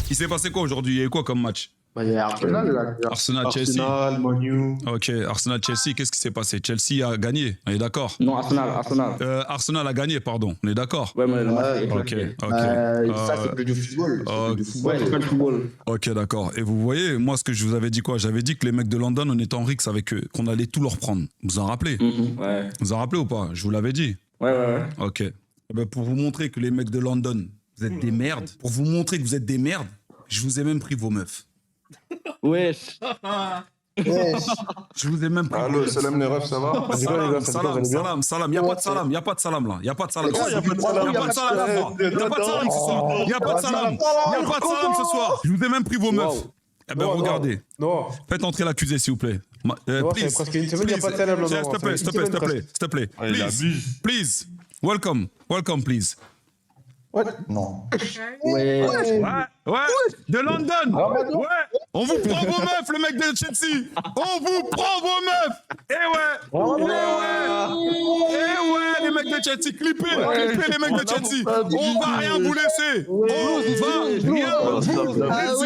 Il s'est passé quoi aujourd'hui? Il y a eu quoi comme match? Bah, il y a Arsenal, là. Arsenal-Chelsea. Arsenal, Manu. Ok, Arsenal-Chelsea, qu'est-ce qui s'est passé? Chelsea a gagné, on est d'accord? Non, Arsenal. Arsenal a gagné, pardon, on est d'accord? Ouais, mais le match est Ok, éclaté. ok. Ça, c'est que du football. C'est que du football. Ouais, c'est pas le football. Ok, d'accord. Et vous voyez, moi, ce que je vous avais dit quoi? J'avais dit que les mecs de London, on était en rixe avec eux, qu'on allait tout leur prendre. Vous en rappelez? Ouais. Vous en rappelez ou pas? Je vous l'avais dit. Ouais. Ok. Eh ben, pour vous montrer que les mecs de London, vous êtes des merdes, pour vous montrer que vous êtes des merdes, je vous ai même pris vos meufs. Wesh. Je vous ai même pris. Allô, salam les refs, ça va? Salam. Y a pas de salam là. Y a pas de salam. Y a pas de salam. Y a pas de salam ce soir. Y a pas de salam ce soir. Je vous ai même pris vos meufs. Eh ben, regardez. Non. Faites entrer l'accusé, s'il vous plaît. Please. Presque une semaine, il n'y a pas de salam. S'il te plaît. Please. Welcome, please. Non. Ouais. Ouais, de London. Ouais, on vous prend vos meufs, le mec de Chelsea. On vous prend vos meufs. Les mecs de Chelsea, clippez les mecs de Chelsea. On va rien vous laisser. On va rien vous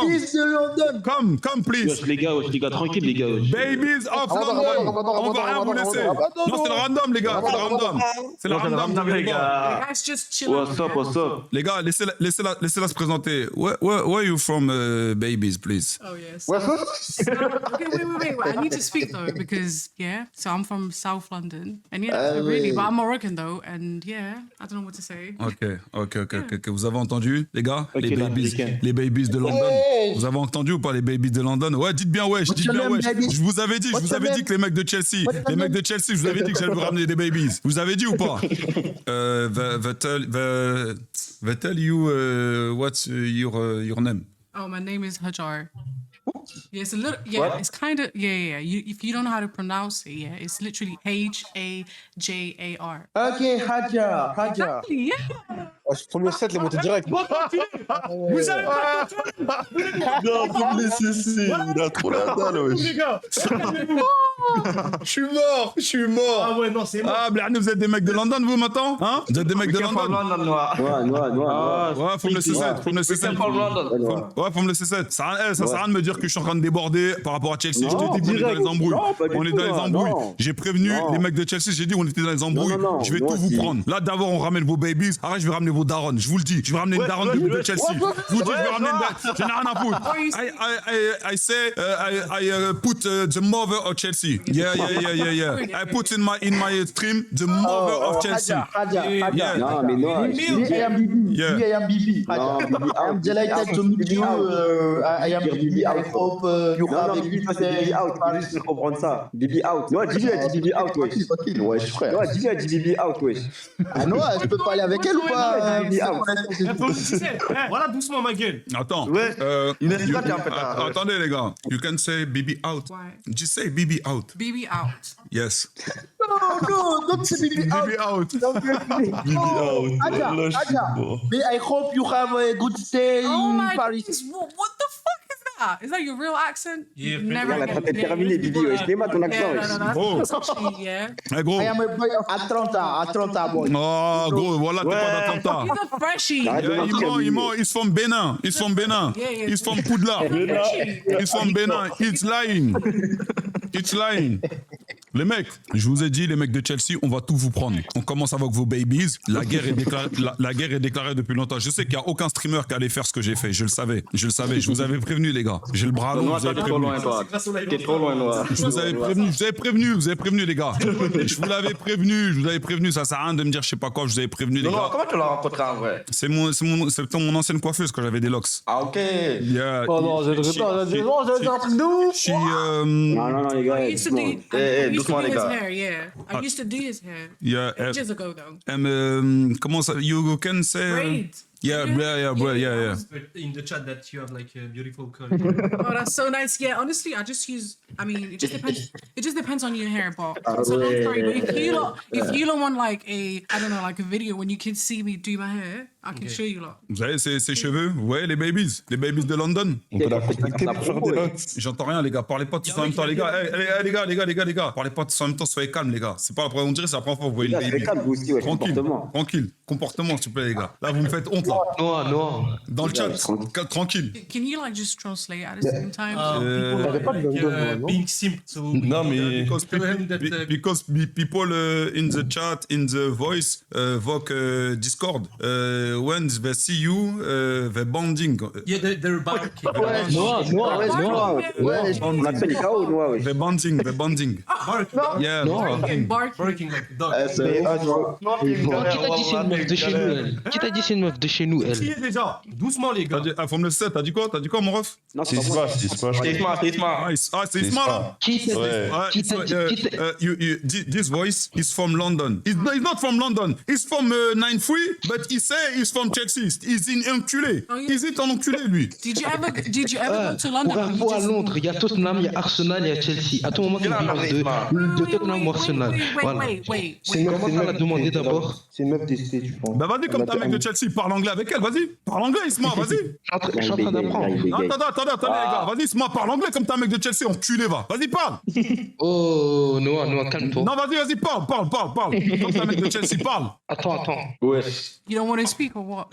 laisser. Come, please. Les gars, tranquille, les gars. Babies of London. On va rien vous laisser. Non, c'est le random, les gars. C'est le random, les gars. Guys, just chill out. What's up? Les gars, laissez-la se présenter. Where are you from, babies, please? Oh, yes. Okay, wait. I need to speak, though, because, so I'm from South London. And, really, but I'm Moroccan, though. And, I don't know what to say. Ok. Vous avez entendu, les gars? Okay, les babies de London. Vous avez entendu ou pas, les babies de London? Ouais, dites bien wesh. Je vous avais dit que les mecs de Chelsea, je vous avais dit que j'allais vous ramener des babies. Vous avez dit ou pas? They tell you what's your name? Oh, my name is Hajar. Yeah, it's a little, it's kind of, if you don't know how to pronounce it, it's literally Hajar. Ok, Hadja. Exactly, yeah. Premier set, les monter direct. Vous allez pas Non, faut me laisser ici. Il a trop la dalle, wesh. les gars. Je suis mort. Ah ouais, non, c'est mort. Ah, Blarney, vous êtes des mecs de London, vous, maintenant? Hein? Vous êtes des mecs de London? Ouais, faut me laisser 7. Faut me laisser 7. Ouais, faut me laisser 7. Ça sert à rien de me dire que je suis en train de déborder par rapport à Chelsea. Je te dis qu'on est dans les embrouilles. On est dans les embrouilles. J'ai prévenu les mecs de Chelsea, j'ai dit on était dans les embrouilles. Je vais tout vous prendre. Là, d'abord, on ramène vos babies. Après, je vais ramener vos darons. Je vous le dis. Je vais ramener une daronne de Chelsea. Je vous dis, je vais ramener une daronne. J'en ai rien à foutre. I say, I put the mother of Chelsea. Yeah. I put in my stream the mother of Chelsea. Hadja. No, I am Bibi. I am Bibi. I am delighted to meet you. I am Bibi. I hope you have a good Bibi out. Je comprends ça. Bibi out. Non, Bibi a dit Bibi out, wesh. Wesh, frère. Non, Bibi a dit Bibi out, wesh. Ah non, je peux parler avec elle ou pas? Bibi out. Voilà doucement ma gueule. Attends. Ouais. Attendez, les gars. You can say Bibi out. Why? Just say Bibi out. BB out. Yes. No, don't say Bibi out. Bibi out. Bibi out. Hadja. Mais I hope you have a good stay Oh in my Paris. goodness, what the fuck is that? Is that your real accent? Yeah, Never Elle a again. traité de terminer, Bibi, wesh. Dis-moi ton accent, wesh. Oh. That's actually, Eh, gros. I am a boy of Atlanta, boy. Oh, gros, voilà, t'es pas d'Atlanta. He's a freshie. Yeah, il ment. He's from Benin. He's from Poudlard. He's from Benin. It's lying. Les mecs, je vous ai dit, les mecs de Chelsea, on va tout vous prendre. On commence avec vos babies. La guerre est déclarée depuis longtemps. Je sais qu'il n'y a aucun streamer qui allait faire ce que j'ai fait. Je le savais. Je vous avais prévenu, les gars. J'ai le bras long. T'es trop loin, toi. T'es trop loin, toi. Je vous avais prévenu, les gars. Je vous l'avais prévenu. Ça sert à rien de me dire je sais pas quoi. Je vous avais prévenu, les Non, gars. comment tu l'as rencontré en vrai? C'était mon ancienne coiffeuse quand j'avais des locks. Ah, ok. Yeah. Oh non, j'ai un truc de ouf. Non, les gars. I used to do, I used to doucement, do les his gars. hair, yeah. I used to do his hair Yeah. ages ago, though. Comment ça? You can say. Braids. Yeah. In the chat that you have like a beautiful color. Oh, that's so nice. Yeah, honestly, I just use. I mean, it just depends. It just depends on your hair, but so don't worry. But if you don't want like a video when you can see me do my hair, I can show you lot. Vous avez ces cheveux? Vous voyez les babies de London? On peut la contacter pour faire des notes. J'entends rien, les gars. Parlez pas tous en même temps, les gars. Les gars. Parlez pas tous en même temps, soyez calmes, les gars. C'est pas la première, on dirait c'est la première fois que vous voyez une baby. Calme, vous aussi, wesh. Tranquille. Comportement, s'il vous plaît, les gars. Là, vous me faites honte, là. Noah. Dans le chat, tranquille. Can you like just translate at the same time? Being simp. So Non, mais. Because people in the chat, in the voice, vote Discord. When they see you, they're bonding. yeah, they're barking. Ouais, on l'appelle KO, Noah, ouais. They're bonding. Barking. Yeah. Barking. Barking like a dog. Qui t'a dit c'est une meuf de chez nous, elle? Qui est déjà? Doucement, les gars. Forme le 7, t'as dit quoi, mon ref? Non, C'est Isma. C'est Isma. C'est Isma, là. This voice is from London. He's not from London. He's from 9-3, but he say he's from Chelsea. He's in enculé. Oh, yeah. He's in un enculé, lui. Did you ever go to London? Pour info, à Londres, il y a Tottenham, il y a Arsenal, il y a Chelsea. À tout moment, tu parles de Tottenham ou Arsenal. Voilà. Comment t'as la demandé d'abord? C'est une meuf d'essai, tu penses. Bah vas-y, comme t'as un mec de Chelsea, parle anglais avec elle, vas-y. Parle anglais, Isma, vas-y. Je suis en train d'apprendre. Non, attendez, les gars. Vas-y, Isma, parle anglais comme t'as un mec de Chelsea, enculé, va. Vas-y, parle. Oh, Noah, calme-toi. Non, vas-y, parle. Comme t'as un mec de Chelsea, parle. Attends. Ouais. You don't want to speak or what?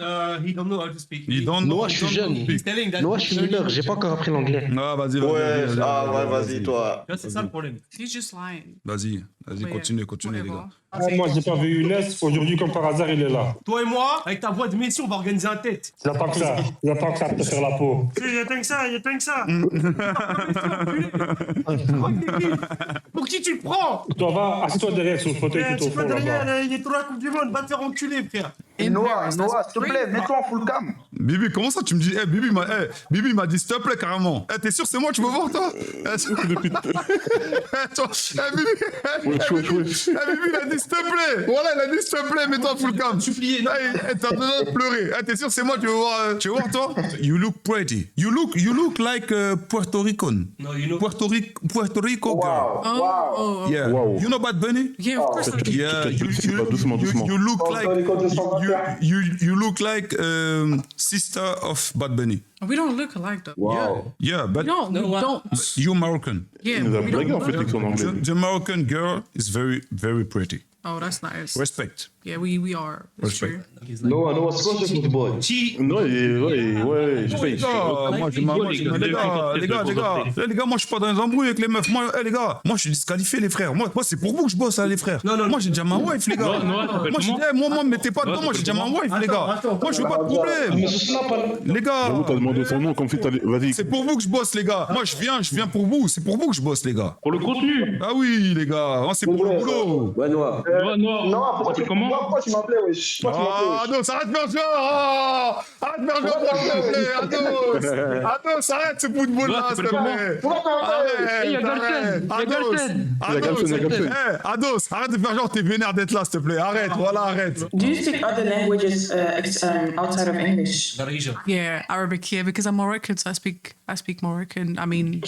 He don't know how to speak. Noah, je suis jeune. He's telling that. Noah, je suis mineur, j'ai pas encore appris l'anglais. Ah, vas-y. Vas-y, toi. Là, c'est ça le problème. He's just lying. Vas-y, continue, les Whatever. gars. Moi, j'ai pas vu Younes. Aujourd'hui, comme par hasard, il est là. Toi et moi, avec ta voix de Messi, on va organiser un tête. J'attends que ça pour te faire la peau. Il y a tant que ça. Pour qui tu le prends? Toi, va, assieds-toi derrière sur le fauteuil tout au Tu fond peux là-bas. derrière, il est trop la Coupe du Monde, va te faire enculer, frère. Noah, s'il te plaît, mets-toi en full cam. Bibi, comment ça tu me dis Bibi m'a dit s'il te plaît carrément. T'es sûr c'est moi tu veux voir toi? Bibi il a dit s'il te plaît. Voilà, il a dit s'il te plaît, mets-toi en full cam. Supplier. T'as besoin de pleurer. T'es sûr c'est moi tu veux voir toi? You look pretty. You look like Puerto Rican. No, you know. Puerto Rico girl. Oh. Yeah. Wow. You know Bad Bunny? Yeah, of course I do. Yeah, Doucement. you look like you look like sister of Bad Bunny. We don't look alike though. Wow. Yeah, but No, we don't. you're Moroccan. Yeah, Il nous a we blagué don't en fait avec son anglais. The Moroccan girl is very, very pretty. Oh, that's nice. Respect. Yeah, we are. That's Respect. true. Noah, c'est quoi ce football? Non, ouais, je paye. Les gars, moi je suis pas dans les embrouilles avec les meufs. Moi je suis disqualifié les frères. Moi c'est pour vous que je bosse les frères. Non. Moi j'ai déjà ma wife les gars. Moi mettez pas dedans, moi j'ai déjà ma wife les gars. Moi je veux pas de problème. Les gars. T'as demandé son nom comme si t'allais. Vas-y. C'est pour vous que je bosse les gars. Moi je viens pour vous. C'est pour vous que je bosse les gars. Pour le contenu. Ah oui les gars, c'est pour le boulot. Ouais, Noah. Non, Pourquoi tu m'appelais, wesh? Ah, Ados, arrête de faire genre! Arrête de faire genre, s'il te plaît! Ados, arrête ce football-là, s'il te plaît! Ados, arrête de faire genre, t'es vénère d'être là, s'il te plaît! Arrête, voilà, arrête! Do you speak other languages outside of English? Darija. Yeah, Arabic. Yeah, because I'm Moroccan, so I speak Moroccan. I mean,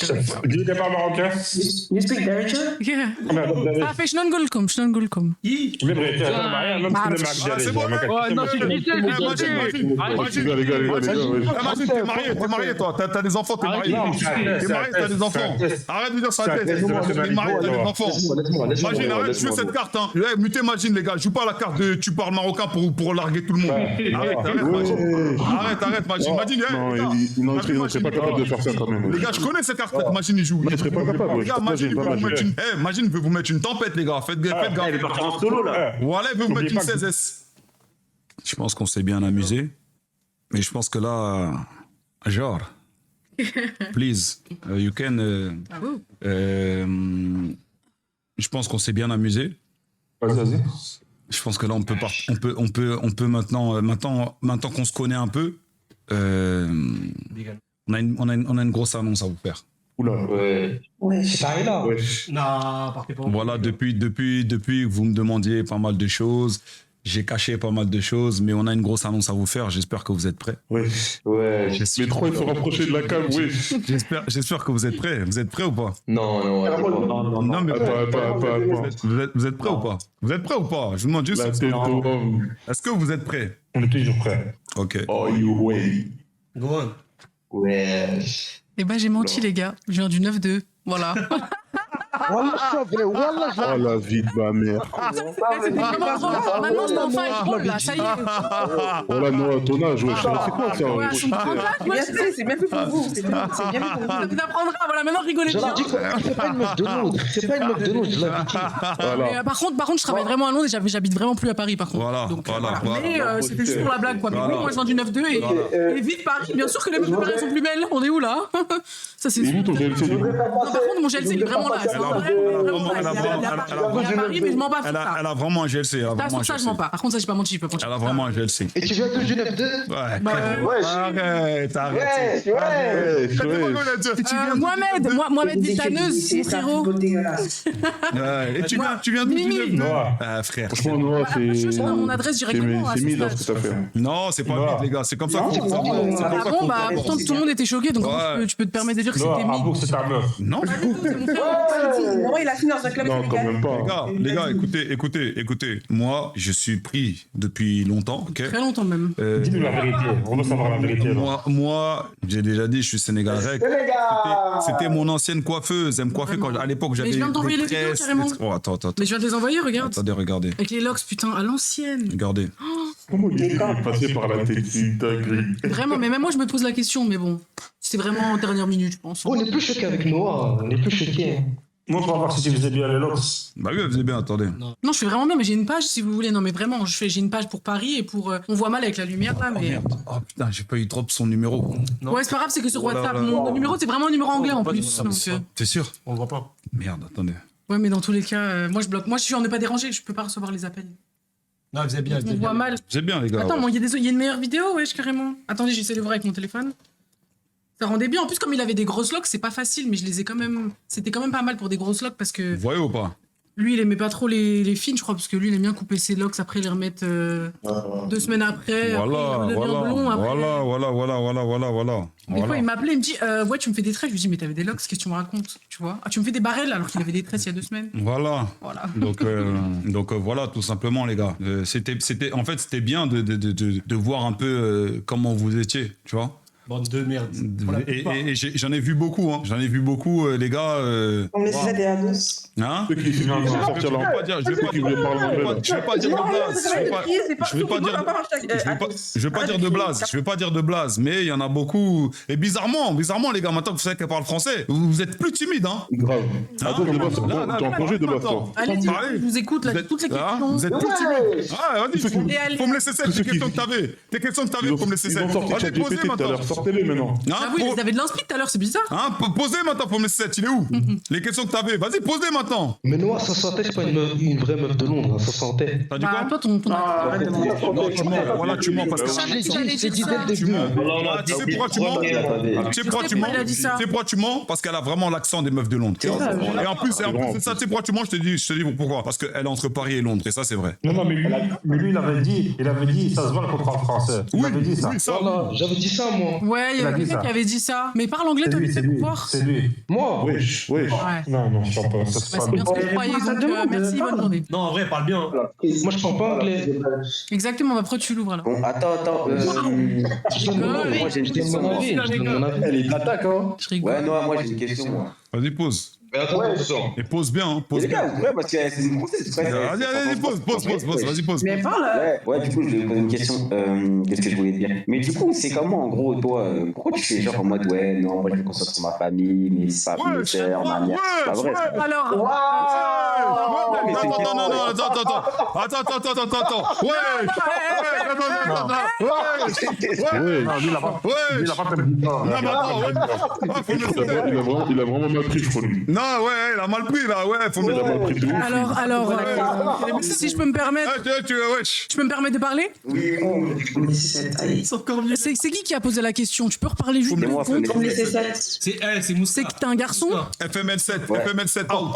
Dis t'es pas marocain? You speak Darija? yeah. Merde, صافي شنو نقول لكم اللي بغيتي هضر معايا même si معك C'est bon, Imagine, t'es marié, toi, t'as des enfants, t'es marié, t'as des enfants. Arrête de dire ça, t'es marié, t'as des enfants. Imagine, arrête de jouer cette carte, hein. Mutez, imagine, les gars, joue pas la carte de tu parles marocain pour larguer tout le monde. Arrête, imagine. Non, il serait pas capable de faire ça quand même. Les gars, je connais cette carte, imagine, il joue. Il serait pas capable. Les gars, imagine, il veut vous mettre une tempête, les gars. Faites gaffe. Il est parti en solo, là. Voilà, il veut vous mettre une 16S. Je pense qu'on s'est bien amusé. Mais je pense que là, genre, please, you can. Je pense qu'on s'est bien amusé. Vas-y. Je pense que là, on peut maintenant qu'on se connaît un peu, on a une grosse annonce à vous faire. Oula. Ouais. c'est pareil là. Non, partez pas. Voilà, depuis que vous me demandiez pas mal de choses, j'ai caché pas mal de choses, mais on a une grosse annonce à vous faire. J'espère que vous êtes prêts. Ouais. Mais trop, il faut rapprocher de la cam, oui. J'espère que vous êtes prêts. Vous êtes prêts ou pas? Non. Non, mais vous êtes prêts ou pas? Vous êtes prêts ou pas? Je vous demande juste. La tête d'homme. Est-ce que vous êtes prêts? On est toujours prêts. Ok. Oh, you way. Go on. Ouais. Eh ben, j'ai menti, les gars. Je viens du 9-2. Voilà. Oh la vie de ma mère. Maintenant, je m'en fais drôle, là, ça y est. Oh là, Noah, ton âge, wesh. C'est quoi ça? Ouais, je suis C'est bien fait pour vous. C'est bien fait pour vous. Ça vous apprendra, voilà, maintenant rigolez Je bien. leur dis quoi, c'est pas une meuf de Londres. C'est pas une meuf de Londres, je l'avais dit. Voilà. Mais, par contre, je travaille vraiment à Londres et j'habite vraiment plus à Paris, par contre. Voilà, Donc, voilà. Mais c'était juste pour la blague, quoi. Mais bon, moi, je vends du 9-2 et vite Paris. Bien sûr que les meufs de Paris sont plus belles. On est où, là? Ça, c'est Et sûr. où ton GLC du coup? Non, par contre, mon GLC, il est vraiment là. C'est vrai, vraiment là. Il est à Paris, mais je m'en bats sur ça. Elle a vraiment un GLC. Sur ça, je m'en bats. Par contre, ça, j'ai pas menti, je peux pas mentir. Elle a vraiment un GLC. Et tu viens tous du 9-2? Ouais. Wesh. Arrête. Mohamed Vitaneuse, mon frérot. Et tu viens d'où, Mimi. Noah. Ah, frère. Franchement, Noah, Je sais pas, mon adresse directement. c'est mis dans ce que t'as fait. Non, c'est pas vite, les gars. C'est comme ça qu'on Ah bon, bah pourtant tout le monde était choqué, donc tu peux te permettre de dire que c'était mis. c'est ta meuf. Non. Non, il a fini dans un club Non, quand sénégalais. même pas. Les gars, écoutez. Moi, je suis pris depuis longtemps, ok? Très longtemps même. Dis-nous la vérité. On veut savoir la vérité. Moi, j'ai déjà dit, je suis sénégalais. C'était mon ancienne coiffeuse. Elle me coiffait quand, à l'époque, j'avais Mais je viens de t'envoyer les des vidéos, tresses. carrément. Oh, attends. Mais je viens de les envoyer, regarde. Attendez, regardez. Avec les locks, putain, à l'ancienne. Regardez. Comment il est passé par la tête, c'est dinguerie. Vraiment, mais même moi je me pose la question, mais bon. C'était vraiment en dernière minute, je pense. On est plus choqués avec Noah. On est plus choqués. Moi, pour voir si tu faisais bien les locks. Bah oui, elle faisait bien, attendez. Non, je fais vraiment bien, mais j'ai une page si vous voulez. Non, mais vraiment, j'ai une page pour Paris et pour. On voit mal avec la lumière là, Oh mais. merde. Oh putain, j'ai pas eu drop son numéro. Ouais, c'est pas grave, c'est que sur Oh là WhatsApp. là. Mon numéro, c'est vraiment un numéro anglais en plus. Donc, T'es sûr? On le voit pas. Merde, attendez. ouais, mais dans tous les cas, moi je bloque. Moi je suis en ne pas déranger, je peux pas recevoir les appels. Non, elle faisait bien. On voit mal. C'est bien, les gars. Attends, ouais. il y a une meilleure vidéo, wesh, carrément. Attendez, j'essaie de voir avec mon téléphone. Ça rendait bien. En plus, comme il avait des grosses locks, c'est pas facile, mais je les ai quand même. C'était quand même pas mal pour des grosses locks parce que Vous voyez ou pas? lui, il aimait pas trop les fines, je crois, parce que lui, il aime bien couper ses locks, après les remettre 2 semaines après. Voilà, après, il redevient blond, après. voilà. Des fois, il m'appelait, il me dit ouais, tu me fais des tresses. Je lui dis mais t'avais des locks, qu'est-ce que tu me racontes, tu vois? Ah, tu me fais des barrels alors qu'il avait des tresses il y a 2 semaines. Voilà. Voilà. Donc voilà, tout simplement, les gars. En fait, c'était bien de voir un peu comment vous étiez, tu vois. Bande de merde. Et j'en ai vu beaucoup, hein. J'en ai vu beaucoup, les gars. On me laisse ça des ados. Hein? Ceux qui viennent sortir Je vais là. pas dire, je vais pas Qui voulaient parler anglais, là. je vais pas dire de blase. Je vais pas dire de blase, mais il y en a beaucoup. Et bizarrement, les gars, maintenant que vous savez qu'elle parle français, vous êtes plus timide, hein. Grave. Attends, de base, t'es en congé de base, toi. Allez, je vous écoute, là, toutes les questions. Vous êtes plus timide. Ah, vas-y, Et allez. faut me laisser celle, tes questions que t'avais. Tes questions que t'avais, faut me laisser Ils celle. ont sorti Vas-y, posez ChatGPT tout à maintenant. l'heure. Sortez-les maintenant. Hein, Ah oui, ils avaient de l'inspi tout à l'heure, c'est bizarre. Hein, posez maintenant, faut me laisser celle. Il est où? Les questions que t'avais. Vas-y, posez maintenant. Mais Noah, ça sentait, c'est pas une vraie meuf de Londres. Ça sentait. T'as dit Bah, quoi? toi, ton. Arrête de mentir. Non, tu mens. Voilà, tu mens parce que. J'allais dire C'est dit ça. dès le début. Ah, tu sais pourquoi tu mens? Tu sais pourquoi tu mens? Il a dit ça. Tu sais pourquoi tu mens? Parce qu'elle a vraiment l'accent des meufs de Londres. Et en plus, c'est ça, tu sais pourquoi tu mens? Je te dis pourquoi. Parce qu'elle est entre Paris et Londres. Et ça, c'est vrai. Non, mais lui, il avait dit, ça se voit le contrat français. Il avait dit ça. Oui, ça. Voilà, j'avais dit ça, moi. Ouais, il y Il a avait dit quelqu'un ça. qui avait dit ça. Mais parle anglais, toi, C'est lui, tu c'est sais pour lui. voir. C'est lui. Moi Wesh. Ouais. Non, je pense pas. Ça, c'est Bah, pas c'est bien ce que je croyais, Ça donc demande, merci, bonne journée. Non, en vrai, parle bien. Moi, je parle pas anglais. Exactement, bah, pourquoi tu l'ouvres alors? Bon, attends. Je rigole. Moi, j'ai une Je donne question. mon moi. avis. Je donne mon avis. Elle est d'attaque, hein. Je rigole. Ouais, non, moi, j'ai une question, moi. Vas-y, pose. Mais attends. Et pose bien, hein. Mais Pose les bien. gars, ouais, parce que c'est une grossesse. Vas-y, pose. Vas-y, pose. Mais parle. Ouais, du coup, je vais poser une question. Qu'est-ce que je voulais dire? Mais du coup, c'est comment, en gros, toi, pourquoi tu fais genre en mode, ouais, non, moi, je me concentre sur ma famille, mes sœurs, ma mère. C'est pas vrai. ça. Alors, Attends. Oui, non, lui, il a pas fait le bidon. Il a vraiment mal pris, je crois, lui. Non, ouais, il a mal pris là, ouais, faut Il a mal pris de ouf. alors, si je peux me permettre, wesh. je peux me permettre de parler? Oui, On me laisse 7. Allez. C'est encore mieux. C'est qui a posé la question? Tu peux reparler juste C'est deux moi, secondes? On me laisse 7. C'est Moussa. C'est que t'es un garçon? FML7 out.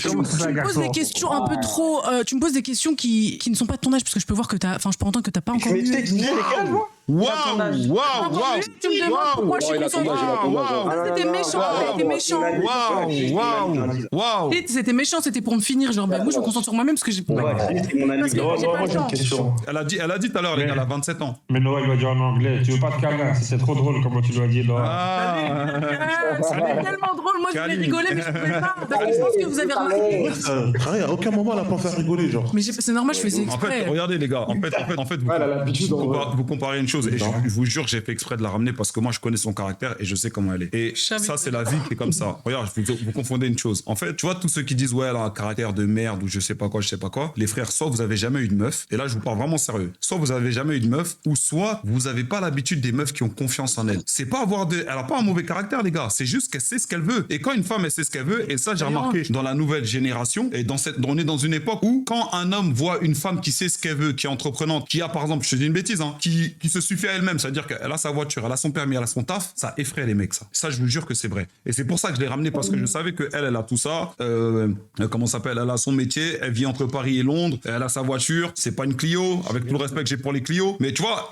Tu me poses des questions un peu trop. Tu me poses des questions qui ne sont pas de ton âge, parce que je peux voir que t'as. Enfin, je peux entendre que t'as pas encore mais vu. tu sais, les gars, moi. Waouh, Tu me demandes pourquoi je suis content. C'était méchant, c'était méchant. Waouh. C'était méchant, c'était pour me finir. Genre, moi, je me concentre sur moi-même parce que j'ai. Moi, j'ai une question. Elle a dit tout à l'heure, les gars, elle a 27 ans. Mais Noah, il va dire en anglais. Tu veux pas de câlin? C'est trop drôle comment tu dois dire. C'est tellement drôle. Moi, je voulais rigoler, mais je pouvais pas. Parce que je pense que vous avez remarqué. À aucun moment, elle a pas fait rigoler, genre. Mais c'est normal, je faisais exprès. En fait, regardez, les gars. En fait, vous comparez une chose. Et je vous jure, j'ai fait exprès de la ramener parce que moi, je connais son caractère et je sais comment elle est. Et ça, c'est la vie qui est comme ça. Regarde, vous confondez une chose. En fait, tu vois, tous ceux qui disent, ouais, elle a un caractère de merde ou je sais pas quoi, les frères, soit vous avez jamais eu de meuf, et là, je vous parle vraiment sérieux, soit vous avez jamais eu de meuf, ou soit vous avez pas l'habitude des meufs qui ont confiance en elle. C'est pas elle a pas un mauvais caractère, les gars. C'est juste qu'elle sait ce qu'elle veut. Et quand une femme, elle sait ce qu'elle veut, et ça, j'ai remarqué dans la nouvelle génération, et on est dans une époque où, quand un homme voit une femme qui sait ce qu'elle veut, qui est entreprenante, qui a, par exemple, je te dis une bêtise, hein, qui se suffit à elle-même, c'est-à-dire qu'elle a sa voiture, elle a son permis, elle a son taf, ça effraie les mecs, ça. Ça, je vous jure que c'est vrai. Et c'est pour ça que je l'ai ramené, parce que je savais qu'elle a tout ça. Comment ça s'appelle? Elle a son métier, elle vit entre Paris et Londres, elle a sa voiture, c'est pas une Clio, avec tout le respect que j'ai pour les Clio, mais tu vois,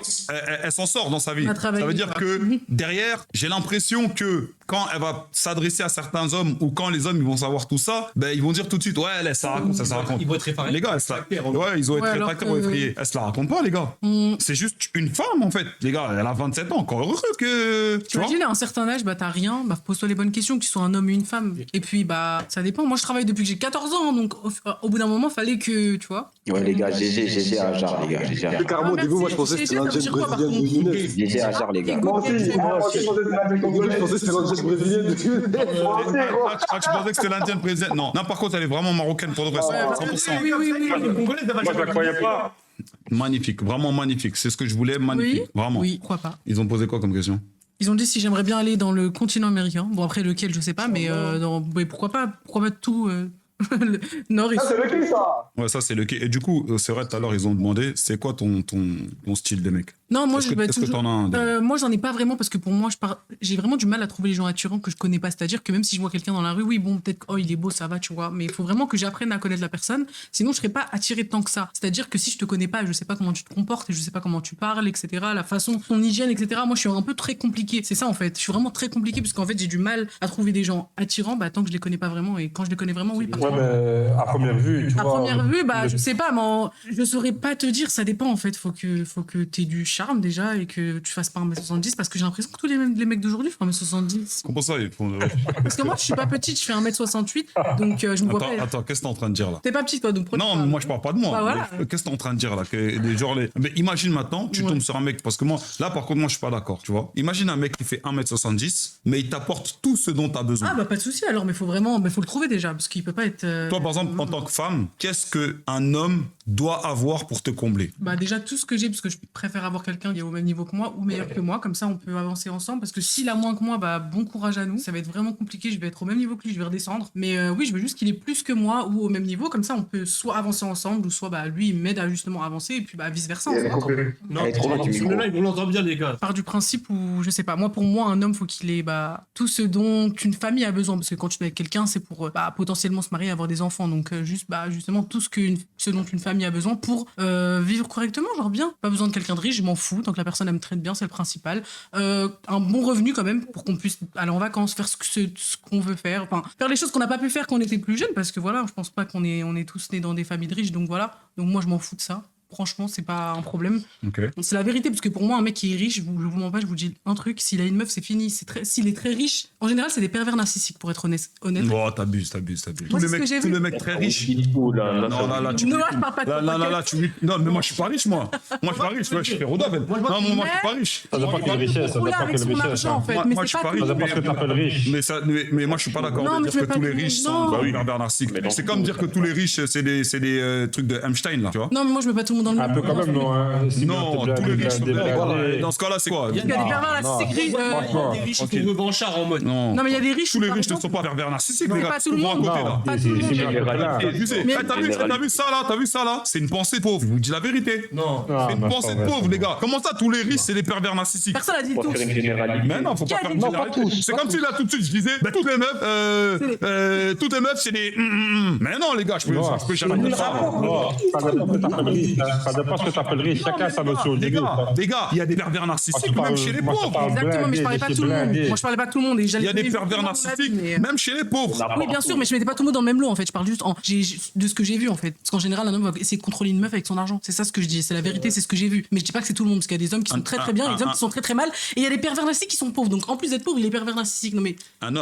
elle s'en sort dans sa vie. Ça veut dire que derrière, j'ai l'impression que quand elle va s'adresser à certains hommes ou quand les hommes ils vont savoir tout ça, ben ils vont dire tout de suite, ouais, ça raconte, ça raconte. Ils vont être effarés. Les gars, ils ont été réfractaires ou effrayés. Elle se la raconte pas, les gars. C'est juste une femme, en fait. Les gars, elle a 27 ans, encore heureux que. Tu imagines, à un certain âge, t'as rien, pose-toi les bonnes questions, que tu sois un homme ou une femme. Et puis, ça dépend. Moi, je travaille depuis que j'ai 14 ans, donc au bout d'un moment, fallait que, tu vois. Ouais, les gars, GG à Jar, les gars. GG à Jar. Carrément, au début, moi, je pensais que c'était l'ancienne brésilienne de Younes. GG à Jar, les gars. Moi aussi, je pensais que c'était l'ancienne brésilienne de Younes. Tu pensais que c'était l'indienne brésilienne? Non, par contre, elle est vraiment marocaine pour de vrai, 100%. Oui. Moi, je la croyais pas. Magnifique, vraiment magnifique. C'est ce que je voulais, magnifique. Vraiment. Oui, pourquoi pas. Ils ont posé quoi comme question? Ils ont dit si j'aimerais bien aller dans le continent américain. Bon, après, lequel, je sais pas, mais pourquoi pas tout. Le Nord et c'est le quai, ça. Ouais, ça, c'est le quai. Et du coup, c'est vrai, tout à l'heure, ils ont demandé, c'est quoi ton style de mec? Non, moi, est-ce que t'en as un moi, j'en ai pas vraiment parce que pour moi, j'ai vraiment du mal à trouver les gens attirants que je connais pas. C'est-à-dire que même si je vois quelqu'un dans la rue, oui, bon, peut-être, il est beau, ça va, tu vois. Mais il faut vraiment que j'apprenne à connaître la personne. Sinon, je serais pas attirée tant que ça. C'est-à-dire que si je te connais pas, je sais pas comment tu te comportes et je sais pas comment tu parles, etc., la façon, ton hygiène, etc., moi, je suis un peu très compliqué. C'est ça, en fait. Je suis vraiment très compliqué parce qu'en fait, j'ai du mal à trouver des gens attirants, tant que je les connais pas vraiment. Et quand je les connais vraiment, oui, ouais, mais à première vue, tu vois. À première vue, je sais pas, mais je saurais pas te dire, ça dépend, en fait. Faut que t'aies du charme, déjà, et que tu fasses pas 1m70 parce que j'ai l'impression que tous les mecs d'aujourd'hui font 1m70. Comment ça Parce que moi je suis pas petite, je fais 1m68 donc je me vois pas. Attends, qu'est-ce que t'es en train de dire là? T'es pas petite toi donc. Non, mais moi je parle pas de moi. Voilà. Qu'est-ce que t'es en train de dire là Mais imagine maintenant, tu tombes sur un mec parce que moi là par contre moi je suis pas d'accord, tu vois. Imagine un mec qui fait 1m70 mais il t'apporte tout ce dont t'as besoin. Ah pas de souci alors mais faut le trouver déjà parce qu'il peut pas être. Toi par exemple en tant que femme, qu'est-ce que un homme doit avoir pour te combler? Déjà tout ce que j'ai parce que je préfère avoir quelqu'un qui est au même niveau que moi ou meilleur que moi, comme ça on peut avancer ensemble parce que s'il a moins que moi, bon courage à nous, ça va être vraiment compliqué, je vais être au même niveau que lui, je vais redescendre, mais oui je veux juste qu'il est plus que moi ou au même niveau, comme ça on peut soit avancer ensemble ou soit lui il m'aide à justement avancer et puis vice versa. Non, là on l'entend bien les gars. Part du principe où je sais pas, pour moi un homme faut qu'il ait tout ce dont une famille a besoin parce que quand tu es avec quelqu'un c'est pour potentiellement se marier et avoir des enfants, donc justement tout ce dont une famille a besoin pour vivre correctement, genre bien, pas besoin de quelqu'un de riche, je m'en fous, tant que la personne elle me traite bien, c'est le principal. Un bon revenu quand même pour qu'on puisse aller en vacances, faire ce qu'on veut faire, faire les choses qu'on n'a pas pu faire quand on était plus jeune parce que voilà, je pense pas qu'on est tous nés dans des familles de riches, donc voilà, donc moi je m'en fous de ça. Franchement, c'est pas un problème. Okay. C'est la vérité, parce que pour moi, un mec qui est riche, je vous mens pas, je vous dis un truc, s'il a une meuf, c'est fini. S'il est très riche, en général, c'est des pervers narcissiques, pour être honnête. Oh, t'abuses. Tous les mecs très riches. Non, là, je parle pas de Non, mais moi, je suis pas riche, moi. Moi, je suis pas riche, je fais Rodolphe. Non, moi, je suis pas riche. Ça dépend quelle richesse, ça dépend quelle richesse. Moi, je suis pas riche. Ça dépend ce que t'appelles riche. Mais moi, je suis pas d'accord de dire que tous les riches sont pervers narcissiques. C'est comme dire que tous les riches, c'est des trucs de Einstein, là, tu vois. Non, mais moi, je mets pas tout le monde dans le même. Un peu quand même. Non, tous les riches sont dans ce cas-là, c'est quoi? Il y a des pervers narcissiques. Des riches qui sont revanchards en mode. Non, mais il y a des riches. Tous les riches ne sont pas pervers narcissiques, les gars. Pas tout le monde. T'as vu ça là? C'est une pensée pauvre. Je vous dis la vérité. Non. C'est une pensée pauvre, les gars. Comment ça, tous les riches, c'est des pervers narcissiques? Personne n'a dit tout. Mais non, faut pas faire une généralité. C'est comme si là, tout de suite, je disais, toutes les meufs, c'est des. Mais non, les gars, je peux jamais dire ça. Ça dépend ce que tu appelles riche. Chacun sa notion de Les riche. gars, il y a des pervers narcissiques, même chez les pauvres. Exactement, mais je parlais pas de tout le monde. Moi, je parlais pas de tout le monde. Il y a des pervers narcissiques, même chez les pauvres. Oui, bien sûr, mais je mettais pas tout le monde dans le même lot en fait. Je parle juste de ce que j'ai vu en fait. Parce qu'en général, un homme va essayer de contrôler une meuf avec son argent. C'est ça ce que je dis. C'est la vérité, c'est ce que j'ai vu. Mais je dis pas que c'est tout le monde, parce qu'il y a des hommes qui sont très très bien et des hommes qui sont très très mal. Et il y a des pervers narcissiques qui sont pauvres. Donc en plus d'être pauvre, il est pervers narcissique. Non mais. Un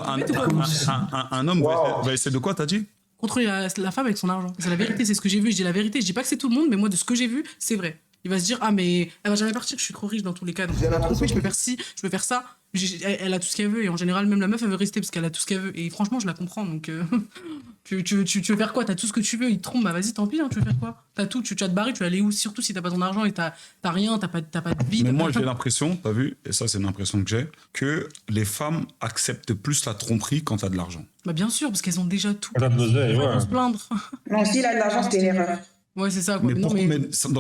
homme va essayer de quoi, t'as dit? Contrôler la femme avec son argent. C'est la vérité, c'est ce que j'ai vu. Je dis la vérité. Je dis pas que c'est tout le monde, mais moi de ce que j'ai vu, c'est vrai. Il va se dire, ah mais elle va jamais partir, je suis trop riche dans tous les cas. Donc elle va tromper, je peux faire ci, je peux faire ça. Elle a tout ce qu'elle veut et en général même la meuf elle veut rester parce qu'elle a tout ce qu'elle veut. Et franchement je la comprends donc tu veux faire quoi? T'as tout ce que tu veux, il te trompe, bah vas-y tant pis, hein, tu veux faire quoi? T'as tout, tu vas te barrer, tu vas aller où? Surtout si t'as pas ton argent et t'as rien, t'as pas de vie. Mais moi j'ai l'impression, t'as vu, et ça c'est une impression que j'ai, que les femmes acceptent plus la tromperie quand t'as de l'argent. Bah bien sûr, parce qu'elles ont déjà tout. Elles ont déjà, Elles vont se plaindre. Non, s'il a de l'argent, c'était une erreur. Ouais, c'est ça. Quoi. Mais dans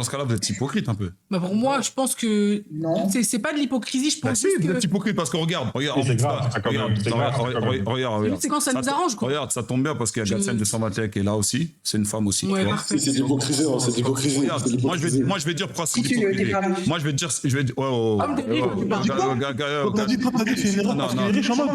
ce cas-là, vous êtes hypocrite un peu. Bah pour moi, je pense que non. C'est pas de l'hypocrisie, je pense. Bah si, vous êtes hypocrite parce que regarde. C'est grave, Regarde. C'est quand ça nous arrange, quoi. Regarde, ça tombe bien parce qu'il y a Gatsen de 121 qui est là aussi. C'est une femme aussi. Ouais, c'est de l'hypocrisie, c'est de l'hypocrisie. Moi, je vais dire pourquoi c'est de l'hypocrisie. Moi, je vais dire.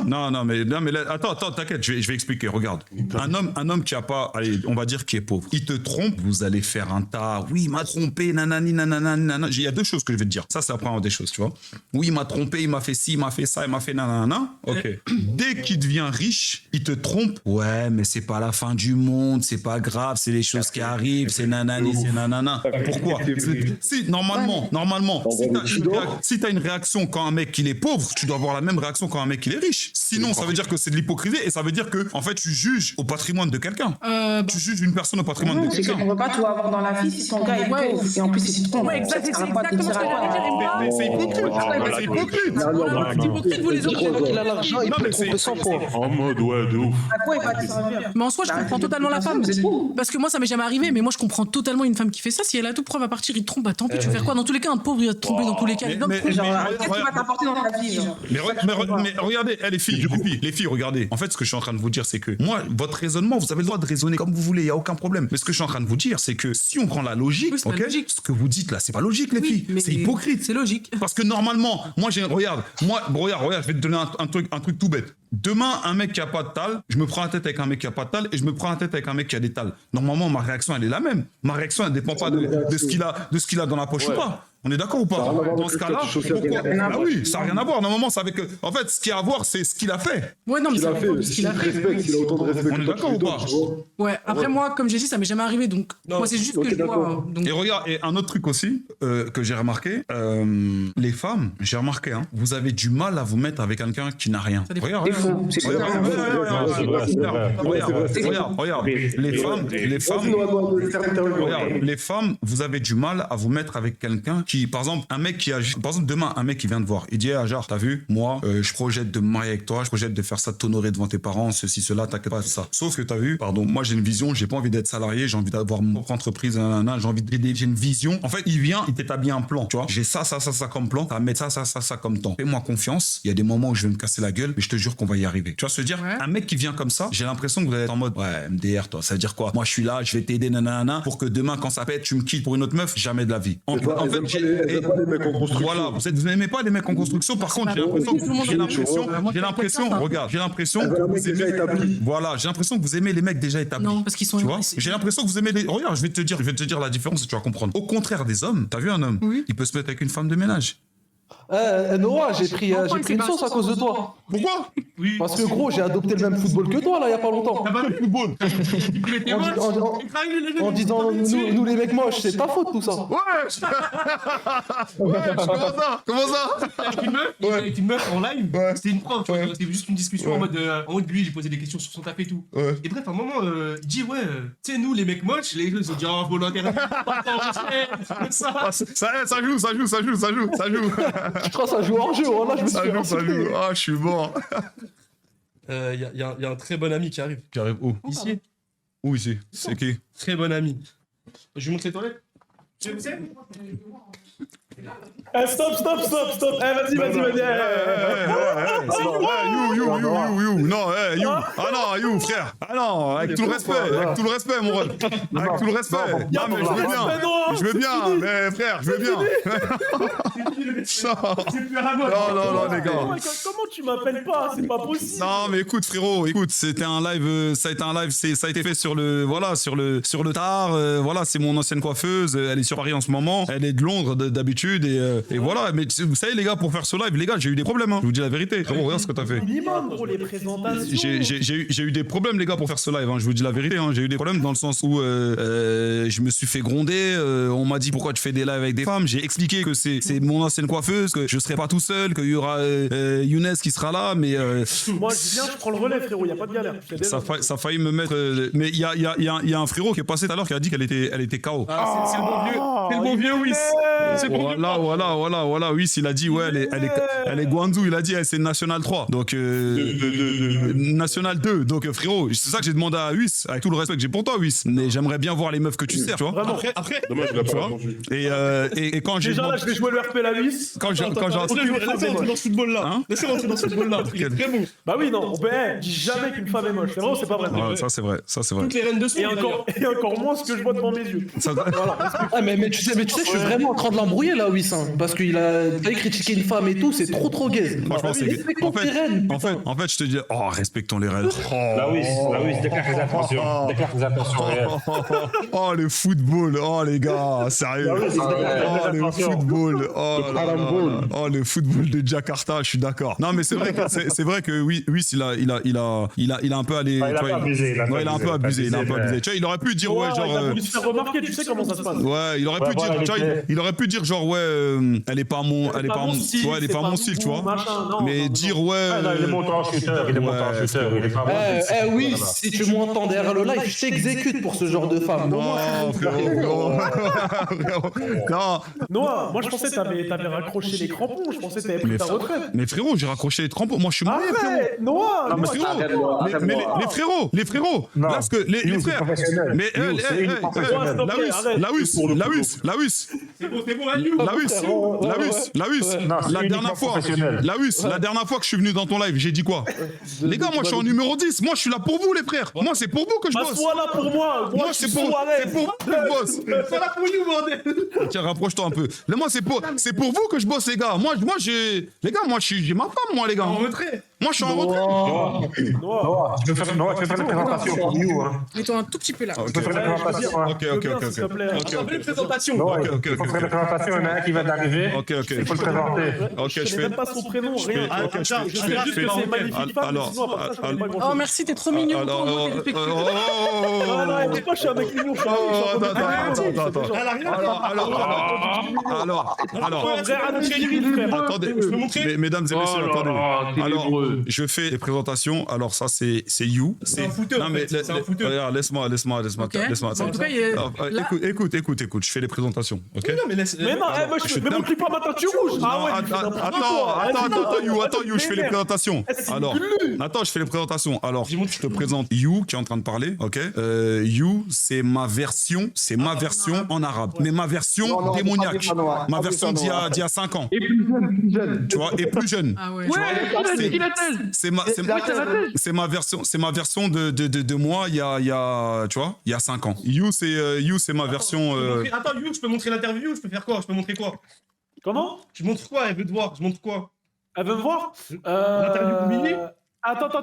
Non, mais attends, t'inquiète, je vais expliquer. Regarde. Un homme qui a pas, allez, on va dire qui est pauvre. Il te trompe, vous allez faire un tas. Oui, il m'a trompé, nanani, nanana. Il y a deux choses que je vais te dire. Ça, c'est la première des choses, tu vois. Oui, il m'a trompé, il m'a fait ci, il m'a fait ça, il m'a fait nanana. Ok. Dès qu'il devient riche, il te trompe. Ouais, mais c'est pas la fin du monde, c'est pas grave, c'est les choses qui arrivent, c'est nanani, c'est nanana. Pourquoi? Si, normalement, si t'as une réaction quand un mec il est pauvre, tu dois avoir la même réaction quand un mec il est riche. Sinon, ça veut dire que c'est de l'hypocrisie et ça veut dire que, en fait, tu juges au patrimoine de quelqu'un. Tu juges une personne au patrimoine de quelqu'un. On ne peut pas tout avoir dans la vie si ton gars est pauvre et en plus il se trompe. Ouais, exactement ce que Mais c'est hypocrite. C'est hypocrite. C'est hypocrite, vous les autres. Il a l'argent, il peut tromper 100 fois. En mode, ouais, de ouf. À quoi il va te servir? Mais en soi, je comprends totalement la femme. Parce que moi, ça m'est jamais arrivé, mais moi, je comprends totalement une femme qui fait ça. Si elle a toute preuve à partir, il te trompe, bah tant pis, tu veux faire quoi? Dans tous les cas, un pauvre, il va te tromper dans tous les cas. Qu'est-ce qu'il va t'apporter dans ta vie? Mais regardez, les filles, regardez. En fait, ce que je suis en train de vous dire, c'est que moi, votre raisonnement, vous avez le droit de raisonner comme vous voulez, il n'y a aucun problème. Mais ce que je suis en train de vous dire, c'est que si on prend la logique, oui, ok, ce que vous dites là, c'est pas logique, les filles. C'est hypocrite. C'est logique. Parce que normalement, regarde, je vais te donner un truc tout bête. Demain, un mec qui a pas de tal, je me prends la tête avec un mec qui a pas de tal et je me prends la tête avec un mec qui a des tals. Normalement, ma réaction, elle est la même. Ma réaction, elle dépend pas de ce qu'il a dans la poche ou pas. On est d'accord ou pas? Dans ce cas-là, pourquoi? Ah oui, ça n'a rien à voir. Normalement, c'est avec. En fait, ce qu'il y a à voir, c'est ce qu'il a fait. Ouais, non, mais ça fait. S'il a autant de respect. On est d'accord ou pas? Ouais, après moi, comme j'ai dit, ça m'est jamais arrivé, donc moi, c'est juste que je vois. Et regarde, et un autre truc aussi que j'ai remarqué, les femmes, j'ai remarqué, hein, vous avez du mal à vous mettre avec quelqu'un qui n'a rien. Regarde, les femmes, vous avez du mal à vous mettre avec quelqu'un qui, par exemple, demain, un mec qui vient te voir, il dit, Ajar, t'as vu, moi, je projette de me marier avec toi, je projette de faire ça, de t'honorer devant tes parents, ceci, cela, t'inquiète pas, tout ça. Sauf que t'as vu, moi j'ai une vision, j'ai pas envie d'être salarié, j'ai envie d'avoir mon propre entreprise, j'ai envie d'aider, j'ai une vision. En fait, il vient, il t'établit un plan, tu vois. J'ai ça comme plan, t'as à mettre ça comme temps. Fais-moi confiance, il y a des moments où je vais me casser la gueule, mais je te jure qu'on va y arriver. Tu vois ce que je veux dire? Un mec qui vient comme ça, j'ai l'impression que vous allez être en mode, ouais, MDR, toi, ça veut dire quoi? Moi, je suis là, je vais t'aider, nanana, pour que demain, quand ça pète, tu me quittes pour une autre meuf, jamais de la vie. En fait, voilà, vous n'aimez pas les mecs en construction. Par contre, j'ai l'impression que vous aimez les mecs déjà établis. Non, parce qu'ils sont. Tu vois, j'ai l'impression que vous aimez les. Regarde, je vais te dire la différence et tu vas comprendre. Au contraire des hommes, t'as vu un homme, il peut se mettre avec une femme de ménage. Noah, j'ai pris une sauce à cause de toi. Pourquoi? Parce que gros, j'ai adopté le même football que toi là, il y a pas longtemps. T'as pas le football. En disant nous les mecs moches, c'est ta faute tout ça. Comment ça? Avec une meuf en live, c'était une prof, c'était juste une discussion en mode lui, j'ai posé des questions sur son taf et tout. Et bref, à un moment, il dit tu sais, nous les mecs moches, les gens ils ont dit volontaire. Ça joue. Je crois que ça joue en jeu, là je me suis Ça joue. Ah, je suis mort. Il y a un très bon ami qui arrive. Qui arrive où? Ici. Où ici? C'est qui? Très bon ami. Je lui montre les toilettes. Tu sais? Stop. Vas-y. You. Non, you. Ah non, you, frère. Ah non, avec tout le respect, mon ref. Avec tout le respect. Non, mais je veux bien, mais frère, je veux bien. Non, les gars. Comment tu m'appelles pas? C'est pas possible. Non, mais écoute, frérot, c'était un live, ça a été fait sur le tard. Voilà, c'est mon ancienne coiffeuse. Elle est sur Paris en ce moment. Elle est de Londres d'habitude et voilà. Mais vous savez, les gars, pour faire ce live, les gars, j'ai eu des problèmes. Je vous dis la vérité. Frérot, regarde ce que t'as fait. Pour les présentations. J'ai eu des problèmes, les gars, pour faire ce live. Je vous dis la vérité. J'ai eu des problèmes dans le sens où je me suis fait gronder. On m'a dit pourquoi tu fais des lives avec des femmes. J'ai expliqué que c'est mon ancienne coiffeuse, que je serai pas tout seul, qu'il y aura Younes qui sera là, mais moi je viens, je prends le relais, frérot, y a pas de galère. Ça a failli me mettre. Mais il y a un frérot qui est passé tout à l'heure qui a dit qu'elle était KO. C'est le bon vieux Whis. Voilà, Whis, il a dit ouais, elle est Guangzhou, il a dit c'est National 3. Donc National 2. Donc frérot, c'est ça que j'ai demandé à Whis, avec tout le respect que j'ai pour toi, Whis. Mais j'aimerais bien voir les meufs que tu sers, tu vois. Vraiment. Après. Dommage, je l'ai pas entendu. Et quand j'ai. Déjà là, je vais jouer le RP la Whis. Laissez rentrer dans ce football-là. Laissez rentrer dans ce football-là. Il est très bon. Bah oui, non, dis jamais qu'une femme est moche. C'est vrai ou c'est pas vrai? Ça c'est vrai. Toutes les reines de son. Et encore moins ce que je vois devant mes yeux. Ah, mais tu sais, je suis vraiment en train de l'embrouiller là, Wissam. Parce qu'il a failli critiquer une femme et tout, c'est trop gaze. Franchement, c'est. En fait, je te dis, respectons les reines. La Whis, déclare tes intentions. Réelles. Oh, le football. Oh, les gars, sérieux. Oh, le football. Oh, le football de Jakarta, je suis d'accord. Non, mais c'est vrai que oui, il a un peu allé. Il a un peu abusé. Tu vois, il aurait pu dire ouais, genre. Il a voulu se faire remarquer, tu sais comment ça se passe. Ouais, il aurait pu dire genre ouais, elle est pas mon style, tu vois. Mais dire ouais. Il est monté en shooter, il est pas bon. Oui, si tu m'entends derrière le live, je t'exécute pour ce genre de femme. Non, frérot. Non, moi je pensais que t'avais raccroché les crampons, je pensais que t'avais pris ta retraite. Mais frérot, j'ai raccroché les crampons, moi je suis marié, frérot. Noah, mais les frérots, là, ce que les frères. Mais la Whis. La dernière fois que je suis venu dans ton live, j'ai dit quoi? Les gars, moi je suis en numéro 10. Moi je suis là pour vous, les frères. Moi c'est pour vous que je bosse. Sois là pour moi. Moi c'est pour vous que je bosse. Sois là pour nous, bordel. Tiens, rapproche-toi un peu. Là, moi c'est pour vous que je bosse, les gars. Moi j'ai ma femme, moi, les gars. En retrait. Moi je suis en retrait. Noah, tu peux faire une présentation pour You. Mets-toi un tout petit peu là. Tu peux faire une présentation. Ok. On fait une présentation. Ok. Il faut faire une présentation, il y en a un qui va d'arriver. Ok. Il faut le présenter. Ok, Je connais même pas son prénom, rien. Ok, Je sais juste que c'est une magnifique femme, mais sinon après ça, je connais pas grand-chose. Oh merci, t'es trop mignon. Alors, Non, dis pas, je suis un mec mignon. Attendez, mesdames et messieurs, attendez. Alors, je fais les présentations. Alors ça, c'est You. C'est un footeur. Non mais regarde, laisse-moi. En tout cas, Écoute. Je fais les présentations. Ok. Non mais laisse. Mais non, moi je me montre pas ma teinture rouge. Ah ouais. Attends, You, je fais les présentations. Alors, je fais les présentations. Alors, je te présente You qui est en train de parler. Ok. You, c'est ma version en arabe. Mais ma version démoniaque. Ma version d'il y a 5 ans. Et plus jeune. Tu vois, et plus jeune. Ah ouais. C'est ma version de moi il y a 5 ans. You c'est ma version. Attends, You, je peux montrer l'interview, je peux faire quoi? Je peux montrer quoi? Comment? Je montre quoi? Elle veut te voir, je montre quoi? Elle veut me voir? L'interview combinée? Attends. Oh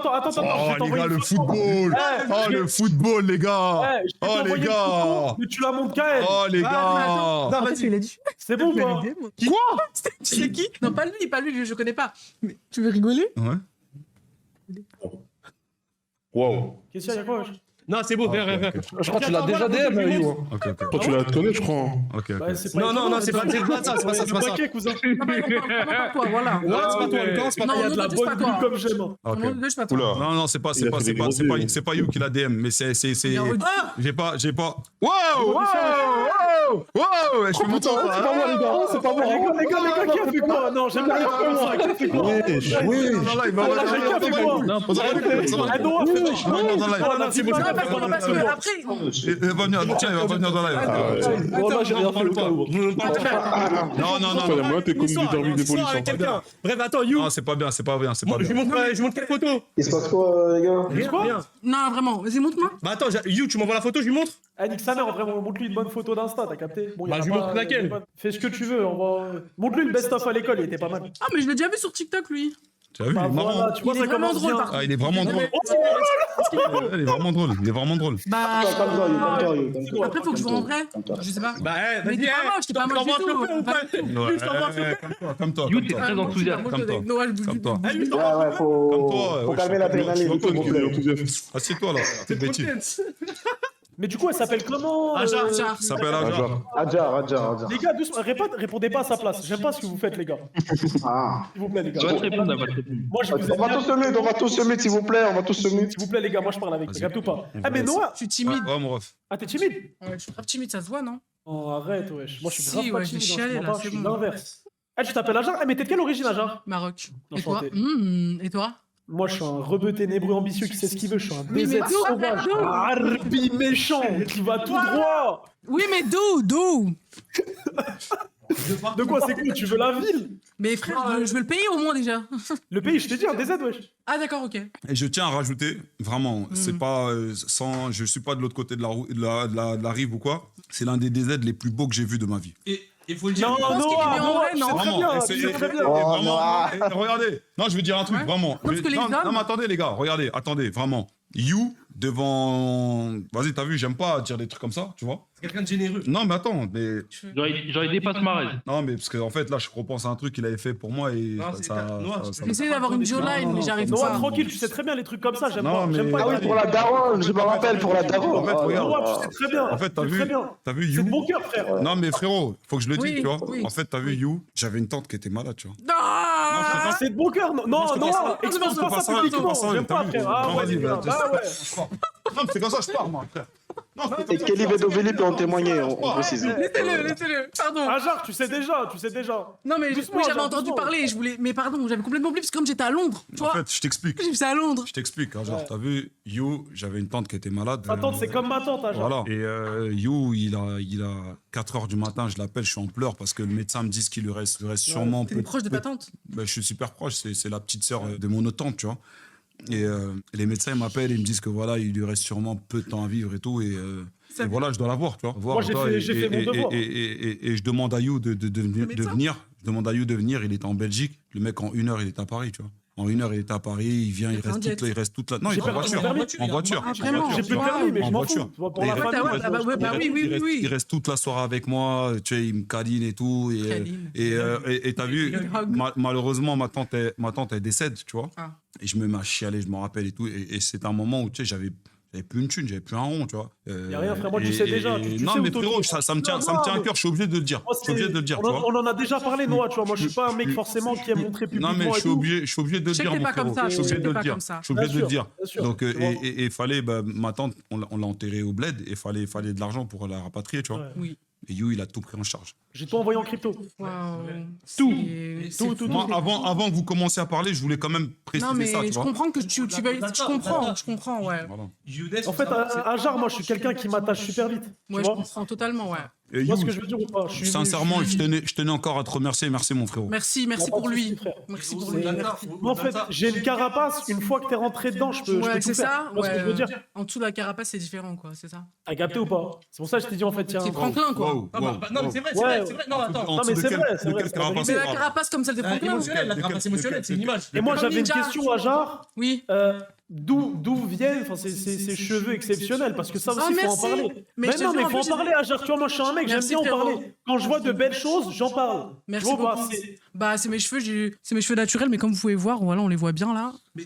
les gars, le football. Oh le football, les gars. Oh les gars. Mais tu la montres qu'à elle. Oh les gars. Non, vas-y, il a dit. C'est bon quoi? Quoi? C'est qui? Non, pas lui, je connais pas. Mais tu veux rigoler? Ouais. Wow. Qu'est-ce qu'il y a quoi? Non, c'est beau, viens. Je crois que tu l'as déjà DM, You. Ok. Toi, tu la connais, je crois. Ok. Non, c'est pas ça, c'est pas ça. Cousin. Pas toi, voilà. Non, c'est pas toi, non, c'est pas toi. Il y a de la bonne boule comme j'aime. Ok. Non, c'est pas You qui l'a DM, mais c'est. J'ai pas. Wow! Je fais mon temps. C'est pas moi, les gars. C'est pas moi. Les gars, qui a fait quoi? Non, j'aime bien faire moi. Qui a fait quoi? Qui a fait quoi? parce que après. Il va venir, tiens, il va venir dans la live. Moi, j'ai rien fait au cas où. Non. Moi, t'es connu d'interview des policiers. avec quelqu'un. Bref, attends, You. Non, c'est pas bien, c'est pas bien, c'est pas Je bien. lui montre quelle photo? Il se passe quoi, les gars? Rien. Non, vraiment, vas-y, montre-moi. Bah attends, You, tu m'envoies la photo, je lui montre? Eh, nique sa mère, vraiment, montre-lui une bonne photo d'Insta, t'as capté? Bon, Bah, je lui montre laquelle? Fais ce que tu veux, montre-lui le best-of à l'école, il était pas mal. Ah, mais je l'ai déjà vu sur TikTok, lui. Tu as vu, il est marrant. Voilà, tu vois, Il est ça vraiment commence drôle, bien. par contre. Ah, il est vraiment drôle. Il est vraiment drôle, il est vraiment drôle. Bah. Calme-toi. Après, faut que je vois en vrai. Je sais pas. Bah, Mais t'es pas moche, t'es pas moche du tout. Comme-toi. You, t'es très enthousiaste. Comme-toi. Ouais, faut calmer l'adrénaline. Assieds-toi là, t'es bêtise. Mais du coup, elle s'appelle comment Ajar. Ça s'appelle Ajar. Adjar. Les gars, doucement, répondez pas à sa place. J'aime pas ce que vous faites, les gars. Ah. S'il vous plaît, les gars. Tu vas te répondre, elle va te répondre. Moi, je vous On va tous se mute, s'il vous plaît, S'il vous plaît, les gars, moi, je parle avec. T'as capté ou pas? Ah, mais Noah. Je suis timide. Ouais, mon ref. Ah, t'es timide? Ouais, je suis grave timide, ça se voit, non? Oh, arrête, wesh. Moi, je suis Si, grave pas ouais, je vais timide. chialer, là, Je c'est suis bon. l'inverse. Ah, tu t'appelles Ajar? Ah, mais t'es de quelle origine, Ajar? Maroc. Et toi? Enchanté. Et toi? Moi, je suis un rebeu ténébreux ambitieux qui sait ce qu'il veut. Je suis un Oui, mais DZ d'où? sauvage. Arbi méchant qui va tout droit. Oui, mais d'où? De quoi, c'est quoi? Tu veux la ville? Mais frère, je veux le payer au moins déjà. Le pays, je t'ai dit, un DZ, wesh. Ah, d'accord, ok. Et je tiens à rajouter, vraiment, c'est pas je suis pas de l'autre côté de la rive ou quoi. C'est l'un des DZ les plus beaux que j'ai vu de ma vie. Et il faut le dire. Non, pense qu'il est bien en vrai, non? Vraiment, tu sais très bien. Regardez, non, je veux dire un truc, vraiment. Parce que les Non, hommes- mais attendez, les gars, regardez, attendez, vraiment. You, devant. Vas-y, t'as vu, j'aime pas dire des trucs comme ça, tu vois. C'est quelqu'un de généreux. Non, mais attends, mais. J'aurais dépassé Marez. Non, mais parce qu'en fait, là, je repense à un truc qu'il avait fait pour moi et Non, c'est ça. Noah, J'essaie d'avoir une jawline, mais j'arrive Noah, pas. tranquille, tu sais très bien les trucs comme ça. J'aime Non, pas. mais- J'aime pas. Ah oui, pour la daronne, je me rappelle, pour la daronne. En fait, regarde. Noah, tu sais très bien. En fait, t'as Tu sais vu, très bien. t'as vu C'est You. de bon cœur, frère. Non, mais frérot, faut que je le dise, Oui, tu vois. oui. En fait, t'as vu You, j'avais une tante qui était malade, tu vois. Ah C'est de bon cœur. Non, Noah, expose c'est pas pas ça, ça c'est pas publiquement. ça, J'aime t'as pas, vu. frère. Ah Non, ouais, vas-y, les gars. vas-y. Bah ouais. Non, mais c'est comme ça, je pars, moi, frère. Non, Et Kelly Vedovelli peut en témoigner, on précise. Laissez-le, pardon. Ajar, tu sais déjà. Non, mais Doucement, oui, j'avais Jean, entendu doucement. parler, et je voulais. Mais pardon, j'avais complètement oublié, parce que comme j'étais à Londres, tu En vois. fait, je t'explique. J'ai vu ça à Londres. Je t'explique, hein, genre, t'as vu, You, j'avais une tante qui était malade. Ma tante, c'est comme ma tante, Ajar. Voilà. Et You, il a 4 h du matin, je l'appelle, je suis en pleurs parce que le médecin me dit qu'il lui reste sûrement. T'es proche de ta tante? Ben, je suis super proche, c'est la petite sœur de mon autre tante, tu vois. Et les médecins ils m'appellent et ils me disent que voilà, il lui reste sûrement peu de temps à vivre et tout. Et voilà, je dois la voir, tu vois. Moi, j'ai fait mon devoir. Et je demande à You de venir. Je demande à You de venir. Il est en Belgique. Le mec, en 1 heure, il est à Paris, tu vois. En 1 heure, il est à Paris. Il vient, il reste toute la. Non, il est en voiture. En voiture. Ah, vraiment? J'ai plus le permis, mais En je m'en voiture. fous. Pour Et la il reste- famille. Bah oui. Il reste toute la soirée avec moi, tu sais, il me câline et tout. Et t'as vu, malheureusement, ma tante, elle décède, tu vois. Ah. Et je me mets à chialer, je me rappelle et tout. Et c'est un moment où, tu sais, j'avais plus une thune, j'avais plus un rond, tu vois. Y'a rien, frère, moi, tu sais déjà. Tu non, sais mais où frérot, ça me tient à cœur, je suis obligé de le dire. Moi, Je suis obligé de le dire, tu vois. On en a déjà parlé, Noah, tu vois. Moi, je suis pas un mec forcément qui aime montrer publiquement. Non, mais je suis obligé de le Je sais dire, que t'es mon pas comme frérot. ça, Je suis obligé je sais de que le t'es dire. pas comme ça. Je suis obligé de le dire. Bien sûr. Donc, et il fallait, ma tante, on l'a enterrée au bled, et il fallait de l'argent pour la rapatrier, tu vois. Ouais. Oui. Et You, il a tout pris en charge. J'ai tout envoyé en crypto. Waouh. Tout. Moi, avant que vous commenciez à parler, je voulais quand même préciser Non, mais ça, tu je vois. comprends que tu veuilles. Je comprends, ouais. Voilà. En fait, Ajar, moi, je suis quelqu'un qui m'attache super vite. Moi, je comprends totalement, ouais. Et Tu vois You, ce que je veux dire ou pas? sincèrement, je tenais encore à te remercier. Merci, mon frérot. Merci pour lui. Merci pour lui. Moi, en fait, j'ai une carapace. Une fois que t'es rentré dedans, je peux Ouais, tout c'est faire. ça. Tu vois ce que je veux dire? En dessous de la carapace, c'est différent, quoi, c'est ça. T'as capté ou pas? C'est pour ça que je t'ai dit, en fait, tiens. C'est Franklin, quoi. Wow, Ah wow, bah, non, mais wow. c'est vrai, Ouais. c'est vrai. Non, attends. En Non, mais dessous c'est de vrai, quel- c'est de vrai, quelle c'est la carapace C'est on la parle carapace comme celle de Franklin. Émotionnel, la carapace émotionnelle, c'est une image. Et moi, Comme j'avais une Ninja. question à Jar. Oui. D'où viennent ces cheveux exceptionnels? Parce que ça aussi, Ah, il faut en merci. parler. Mais Mais je te non, mais jure, il faut en en plus, parler, Ajar. Tu vois, moi, je suis un mec, j'aime Merci, bien en frérot. parler. Quand je vois de belles choses, j'en parle. Merci Tu vois, beaucoup. bah, c'est- Bah, c'est mes cheveux naturels, mais comme vous pouvez voir, voilà, on les voit bien là. Mais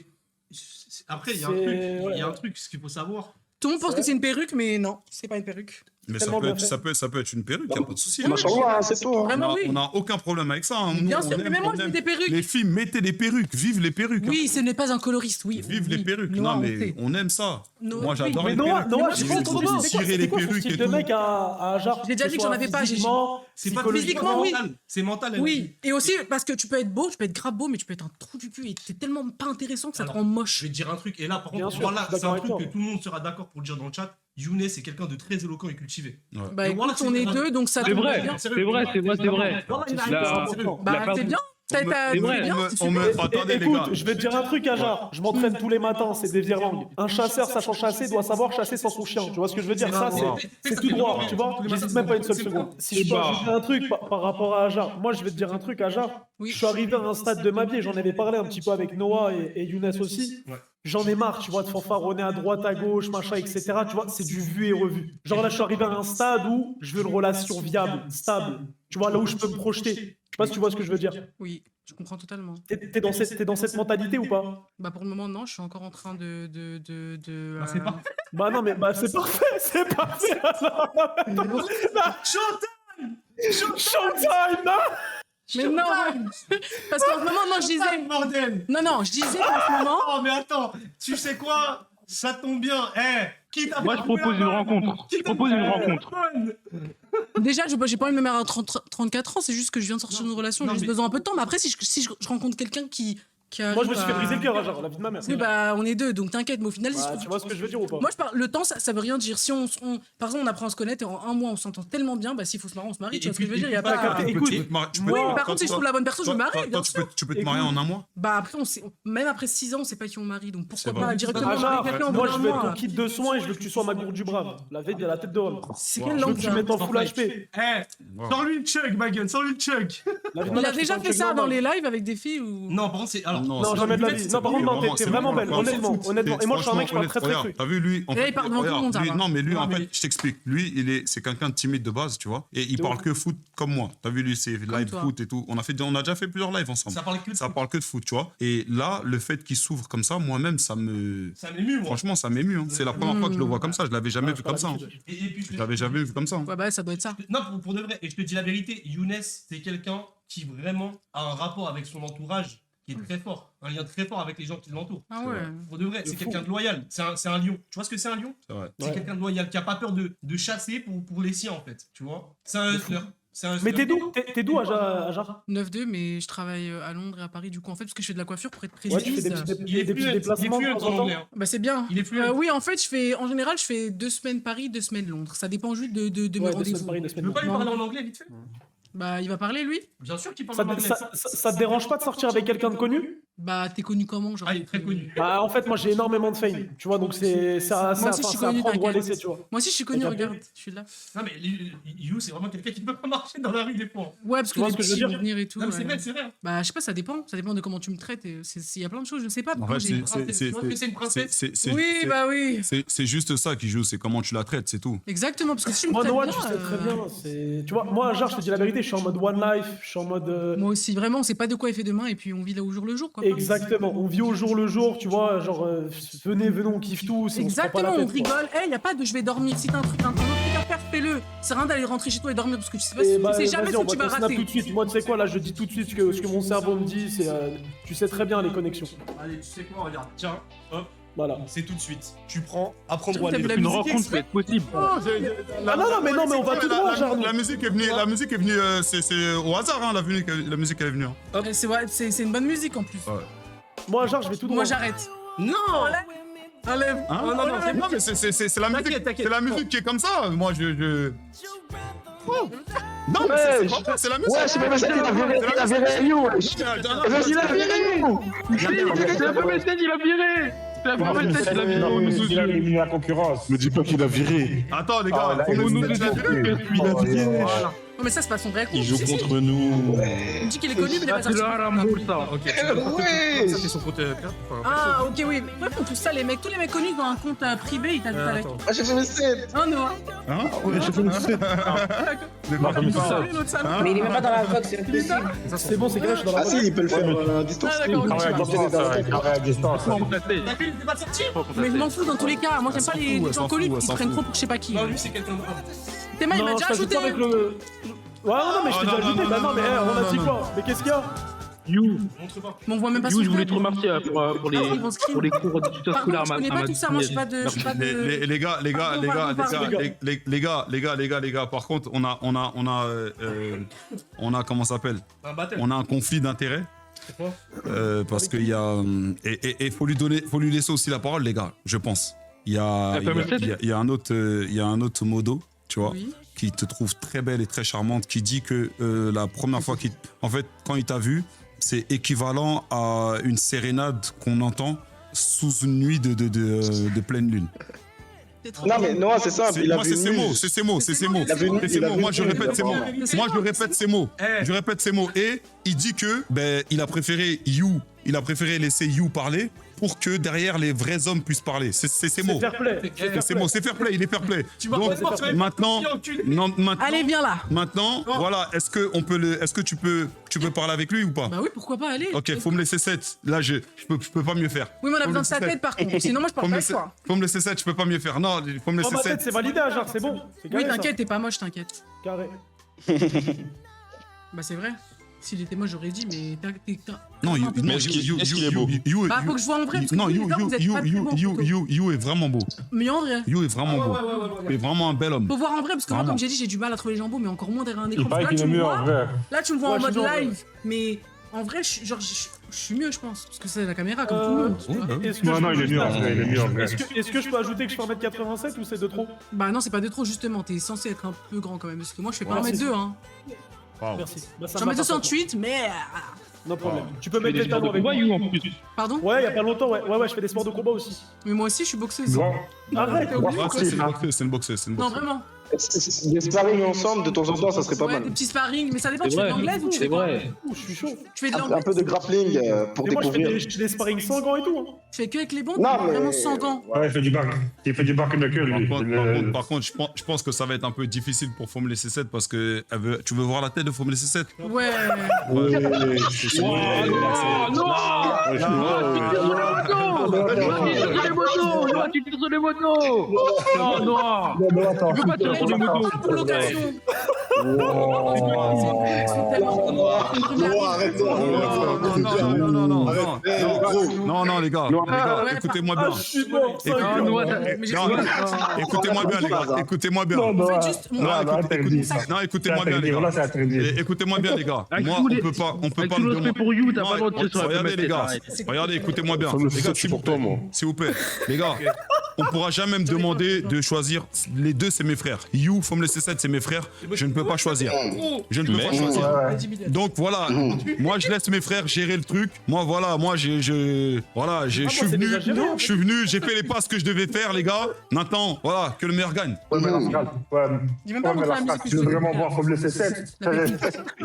après, il y a C'est- un truc. Il y a un ouais. truc, ce qu'il faut savoir. Tout le monde pense que c'est une perruque, mais non, c'est pas une perruque. Mais ça peut être une perruque, y a pas de souci. Machallah, c'est toi. Vraiment, oui. On n'a aucun problème avec ça. Hein. Nous, Bien on sûr, aime- mais même moi, on je mets aime- des perruques. Les filles, mettez des perruques, vive les perruques. Oui, ce n'est pas un coloriste, oui. Vive les perruques. Noir, Non, on mais sait. on aime ça. No- Moi, j'adore Mais les Noah, perruques. Noah, J'ai je sais trop bien. tirer les perruques et de tout. mec à genre. J'ai déjà dit que j'en avais pas, j'ai- C'est pas Physiquement, oui. C'est mental. elle Oui, et aussi parce que tu peux être beau, tu peux être grave beau, mais tu peux être un trou du cul et t'es tellement pas intéressant que ça te rend Je moche. vais te dire un truc, et là, par Bien contre, sûr, voilà, je suis c'est un d'accord truc avec que toi. tout le monde sera d'accord pour le dire dans le chat. Younes est quelqu'un de très éloquent et cultivé. Ouais. Bah Mais voilà, écoute, on est c'est- deux, donc ça C'est tombe vrai, bien. c'est vrai. Voilà, il a La- raison, sérieux. Bah t'es bien, t'es vrai. bien. Attendez, les Écoute, gars. je vais te dire un truc, Ajar. Je m'entraîne tous les matins, c'est des virlangues. Un chasseur sachant chasser doit savoir chasser sans son chien. Tu vois ce que je veux dire? Ça, c'est tout droit, tu vois? J'hésite même pas une seule seconde. Si je peux ajouter un truc par rapport à Ajar, moi je vais te dire un truc, Ajar. Oui. Je suis arrivé à un stade de ma vie, et j'en avais parlé un petit peu avec Noah et Younes aussi. Ouais. J'en ai marre, tu vois, de fanfaronner à droite, à gauche, machin, etc. Tu vois, c'est du vu et revu. Genre là, je suis arrivé à un stade où je veux une relation viable, stable. Tu vois, là où je peux me projeter. Je sais pas si tu vois ce que je veux dire. Oui, je comprends totalement. T'es dans cette mentalité ou pas? Bah pour le moment non, je suis encore en train de Bah, c'est parfait. Bah non, mais bah, c'est parfait, c'est parfait. Showtime, non? Mais non, parce qu'en ce moment non, je disais Bordel. non, je disais qu'en ce moment Oh, mais attends, tu sais quoi? Ça tombe bien. Qui t'a Moi, je propose une rencontre. Je propose une rencontre. déjà j'ai pas envie de me mettre à 34 ans, c'est juste que je viens de sortir d'une relation, non, j'ai juste mais- besoin un peu de temps, mais après si je rencontre quelqu'un qui Moi, je me suis fait arrive à- briser le cœur, genre, la vie de ma mère. Oui, bah on est deux, donc t'inquiète, mais au final, si je Bah, trouve- tu vois ce que je veux dire ou pas? moi je parle, le temps ça veut rien dire. Si par exemple on apprend à se connaître et en un mois on s'entend tellement bien, bah s'il faut se marier, on se marie, tu vois ce que je veux dire, il y a puis, pas. capté. Écoute, Tu peux- Oui, toi, par contre si je toi, trouve la bonne personne, je me toi, marie, bien tu sûr. peux te marier en un mois. Bah après même après 6 ans, on sait pas qui on marie, donc C'est pourquoi vrai. pas directement Ajar, marier quelqu'un au bout moi, d'un je veux être mois. ton kit de soins et je veux que tu sois ma gourde du brave. La veille de la tête de homme. C'est Wow. quelle Je veux langue que tu ça mettes en full HP. Sors-lui le chug, ma gueule, sors-lui le chug. La vie de ma Il mère, a je déjà fais fait un ça check dans normal. les lives avec des filles ou Non, par contre, c'est. Alors, Non, jamais de la vie. Non, par contre, non, t'es vraiment belle, honnêtement. Et moi, je suis un mec, je parle très très cru. T'as vu, lui, en Et là, il parle devant tout le monde, ça va. non, mais lui, Non, en mais- fait, je t'explique. Lui, c'est quelqu'un de timide de base, tu vois. Et il De parle ouf. que foot comme moi. T'as vu, lui, c'est live toi. foot et tout. On a déjà fait plusieurs lives ensemble. ça parle que de Ça foot. parle que de foot, tu vois. Et là, le fait qu'il s'ouvre comme ça, moi-même, ça me. Ça m'émue, moi. Franchement, ça m'émue. Hein. C'est la première fois que je le vois comme ça. Je l'avais jamais Ouais, vu j'ai comme pas ça. hein. l'habitude. Et puis, Je l'avais jamais vu comme ça. hein. Ouais, bah ça doit être ça. Non, pour de vrai. Et je te dis la vérité, Younes, c'est quelqu'un qui vraiment a un rapport avec son entourage qui est très fort. Un lien très fort avec les gens qui l'entourent. Ah ouais. Pour de vrai, c'est fou. quelqu'un de loyal. C'est un lion. Tu vois ce que c'est un lion? C'est vrai. C'est Ouais. quelqu'un de loyal qui a pas peur de chasser pour les siens, en fait. Tu vois? C'est un hustler. C'est un Mais hustler. t'es d'où, Ajar? 9-2, mais je travaille à Londres et à Paris du coup en fait parce que je fais de la coiffure pour être Ouais, tu fais précise. des petits Il est des petits fluent, déplacements de temps en en temps. anglais. hein. Bah c'est bien. Il est fluent. Oui, en fait, en général, je fais 2 semaines Paris, 2 semaines Londres. Ça dépend juste de mes Ouais, 2 semaines rendez-vous. Paris, 2 Tu semaines peux pas lui Londres. parler en anglais, vite fait? Bah, il va parler lui. Bien sûr qu'il parle Ça, en anglais. ça te dérange pas de sortir avec quelqu'un de connu? Bah, t'es connu comment, genre Ah, il est très connu. Bah, en fait, moi, j'ai énormément de fame. Tu vois, donc c'est ça, Moi aussi, je suis ça à connu, prendre ou à t'inquiète. laisser, tu vois. Moi aussi, je suis connu. T'as Regarde, je suis là. Non, mais You, c'est vraiment quelqu'un qui ne peut pas marcher dans la rue, des fois. Ouais, parce que Tu vois les ce que je veux petits dire vont venir et tout. Non, mais c'est ouais. vrai, c'est vrai. Bah, je sais pas, ça dépend. Ça dépend de comment tu me traites. Il y a plein de choses, je sais pas. En pourquoi fait, j'ai- Tu vois que c'est une princesse? Oui, bah oui. C'est juste ça qui joue, c'est comment tu la traites, c'est tout. Exactement, parce que si tu me Moi, traites Noah, bien, tu sais très bien. Tu vois, moi, Ajar, je te dis la vérité, je suis en mode one life, je suis en mode. Moi aussi, vraiment, on sait pas de quoi il fait demain et puis on vit là au jour le jour, quoi. Exactement, on vit au jour le jour, tu vois, genre, venez, on kiffe tous. Exactement, on on se prend pas la tête, rigole. Il y a pas de je vais dormir. Si t'as un truc à faire, fais-le. C'est rien d'aller rentrer chez toi et dormir parce que tu sais pas Et si bah, tu sais jamais vas-y, ce on que tu va vas ton snap tout rater. de suite. Moi, tu sais quoi, là, je dis tout de suite ce que mon cerveau me dit, c'est. Tu sais très bien les connexions. Allez, tu sais quoi, regarde. Tiens, hop, Voilà. c'est tout de suite. Tu prends, apprendre Tu à t'aimes lire. la Une musique rencontre peut exprès être possible. Ah non, mais on va tout droit, Ajar, nous. La musique est venue, c'est au hasard, hein, la musique elle est venue. hein. C'est vrai, c'est une bonne musique en plus. Moi, Ajar, je vais tout droit. Moi j'arrête. Non! Enlève. Hein non, non, mais c'est la musique, T'inquiète. c'est la musique qui est comme ça. Moi, Oh. Non, mais c'est pas ça, c'est la musique. Ouais, c'est pas ça, il a viré You, wesh. Vas-y, il a viré You. C'est la première tête, il a viré. C'est la première tête, il a viré. Il a éliminé la concurrence. Me dis pas qu'il a viré. Attends, les gars, là, faut il nous a dire. Il a viré. Voilà. Non, mais ça, c'est pas son vrai compte. Il joue Si, si. contre nous. Il dit qu'il est connu, mais il a pas C'est le sorti. haram pour ça. Ok, ça c'est son compte. Ah, ok, oui. Pourquoi ils font tout ça, les mecs? Tous les mecs connus, ils ont un compte privé, ils t'ajoutent avec. Ah, j'ai fait mes 7. Hein, Noah? Hein L'autre salaud. Mais il est même pas dans la vote, c'est impossible. C'est bon, c'est clair, je suis dans la Ah si, il peut le faire à distance. Ah, d'accord, ok. Carré à distance. T'as vu, il était pas sorti? Mais je m'en fous dans tous les cas. Moi, j'aime pas les gens connus qui se prennent trop pour je sais pas qui. Non, lui, c'est quelqu'un de. Théma, il m'a Non, déjà je t'ajoute ajouté. ça avec le. Ouais, non, mais je t'ai déjà ajouté. Bah non, mais on a dit quoi? Mais qu'est-ce qu'il y a? You, Mais on voit même pas You, son je voulais tag. te remercier pour les cours de tuteur Par scolaire contre, je connais pas tout ça, moi je suis pas de. Les gars, par contre, on a, comment ça s'appelle? On a un conflit d'intérêts. Parce qu'il y a, et faut lui laisser aussi la parole, les gars, je pense. Il y a un autre modo, tu vois, qui te trouve très belle et très charmante, qui dit que la première fois en fait, quand il t'a vu, c'est équivalent à une sérénade qu'on entend sous une nuit de pleine lune. Non, mais non, c'est simple. Il a Moi, vu c'est ces mots. Moi, je répète ces mots. Je répète ces mots. Et il dit que, il a préféré laisser You parler pour que derrière les vrais hommes puissent parler. C'est ces mots. C'est fair play, il est fair play. Donc, maintenant, Allez, viens là. Maintenant, voilà, est-ce que tu peux parler avec lui ou pas? Bah oui, pourquoi pas, allez. Ok, faut me laisser 7. Là, je peux pas mieux faire. Oui, mais on a besoin de sa tête par contre. Sinon, moi je parle pas avec toi. Faut me laisser 7, je peux pas mieux faire. Non, faut me laisser 7. Ma tête, c'est validé, Ajar, c'est bon. Oui, t'inquiète, t'es pas moche, t'inquiète. Carré. Bah c'est vrai. S'il était moche, j'aurais dit, mais Non, You bah faut que je vois en vrai. Non, You est vraiment beau. Mais en vrai. You est vraiment beau. Il est vraiment un bel homme. Faut voir en vrai, parce que moi, comme j'ai dit, j'ai du mal à trouver les gens beaux, mais encore moins derrière un écran. Il paraît qu'il est mieux en vrai. Là, tu me vois en mode live, mais en vrai, je suis mieux, je pense. Parce que c'est la caméra, comme tout le monde. Non, il est mieux en vrai. Est-ce que je peux ajouter que je fais 1m87 ou c'est de trop? Bah non, c'est pas de trop, justement. T'es censé être un peu grand quand même. Parce que moi, je fais pas 1m2, hein. Merci. J'en mets 268, mais. Non problème. Tu peux mettre les talons avec moi. Pardon? Ouais, il y a pas longtemps, ouais, je fais des sports de combat aussi. Mais moi aussi, je suis boxeuse. Arrête, C'est une boxeuse. Non, vraiment. Des sparring ensemble, de temps en temps, ça serait pas Ouais, mal. des petits sparring, mais ça dépend, tu fais de l'anglaise ou tu fais quoi? Je suis chaud. Tu fais de Un l'anglaise? peu de grappling pour Mais moi, découvrir. je fais des sparring sans gants et tout. Tu fais que avec les bandes? Non, mais- Vraiment sans gants. Ouais, il fait du bark knuckle, lui. Par contre, je pense que ça va être un peu difficile pour Formule C7 parce que tu veux voir la tête de Formule C7? Ouais. Tu tires sur les motos. Non. Tu peux pas tirer sur les motos. Pour l'occasion. Non, les gars, écoutez-moi bien. Écoutez-moi bien, les gars. Écoutez-moi bien. Non, écoutez-moi bien, les gars. Écoutez-moi bien, les gars. Moi, on peut pas me demander. pour You, t'as pas le droit de tirer sur la Regardez, les gars. Regardez, écoutez-moi bien. Les gars, s'il vous plaît. Les gars, on pourra jamais me demander de choisir. Les deux, c'est mes frères. You, Formule C7, c'est mes frères. Je ne peux pas choisir. Je ne peux pas choisir. Donc voilà, moi je laisse mes frères gérer le truc. Moi voilà, je suis venu, j'ai fait les passes que je devais faire, les gars. Maintenant, voilà, que le meilleur gagne. Dis même pas montrer la musique. Tu veux vraiment voir Formule C7?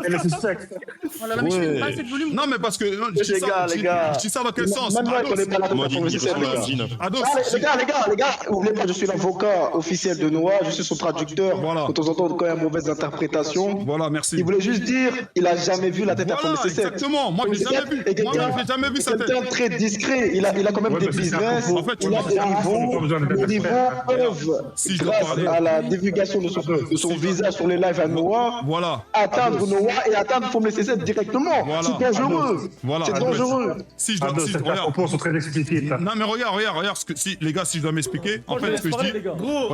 Elle est suspecte. Oh là là, mais je fais pas assez de volume. Non mais parce que je dis ça dans quel sens? Manuel connaît pas la tête pour les gars, n'oubliez pas, je suis l'avocat officiel de Noah, je suis son traducteur. Voilà. De temps en temps, quand il y a mauvaise interprétation. Voilà, merci. Il voulait juste dire, il a jamais vu la tête à Formule C7. Exactement, moi je l'ai jamais vu. Moi-même, j'ai jamais vu sa tête. Quelqu'un très discret, il a quand même des business, il a des rivaux. Les rivaux peuvent, grâce à la divulgation de son visage sur les lives à Noah, atteindre Noah et atteindre Formule C7 directement. C'est dangereux. C'est dangereux. Si je dois, propos sont très explicites. Non mais regarde, les gars, si je dois m'expliquer, en fait, ce que je dis. Gros,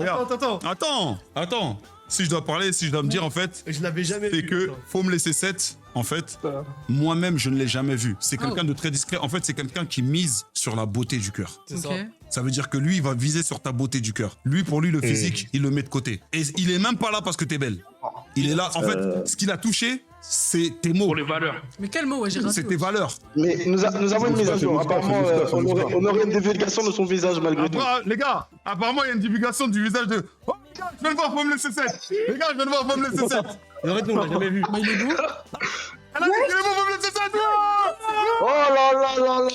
Attends. Si je dois parler, si je dois me dire, en fait, je l'avais jamais vu. c'est que faut me laisser 7. En fait, moi-même, je ne l'ai jamais vu. C'est quelqu'un de très discret. En fait, c'est quelqu'un qui mise sur la beauté du cœur. C'est ça. Ça veut dire que lui, il va viser sur ta beauté du cœur. Lui, pour lui, le physique, il le met de côté. Et il est même pas là parce que t'es belle. Il est là. En fait, ce qu'il a touché, c'est tes mots. Pour les valeurs. Mais quel mot, ouais, j'ai raté. C'est tes valeurs. Mais nous avons une mise à jour. Apparemment, on aurait une divulgation de son visage malgré tout. Les gars, apparemment, il y a une divulgation du visage de. Oh, les gars, je viens de voir Formule C7. Les gars, je viens de voir Formule C7. Arrête, on l'a jamais vu. Bah, il est beau. Elle a dit qu'il est beau Formule C7. Oh là là là là.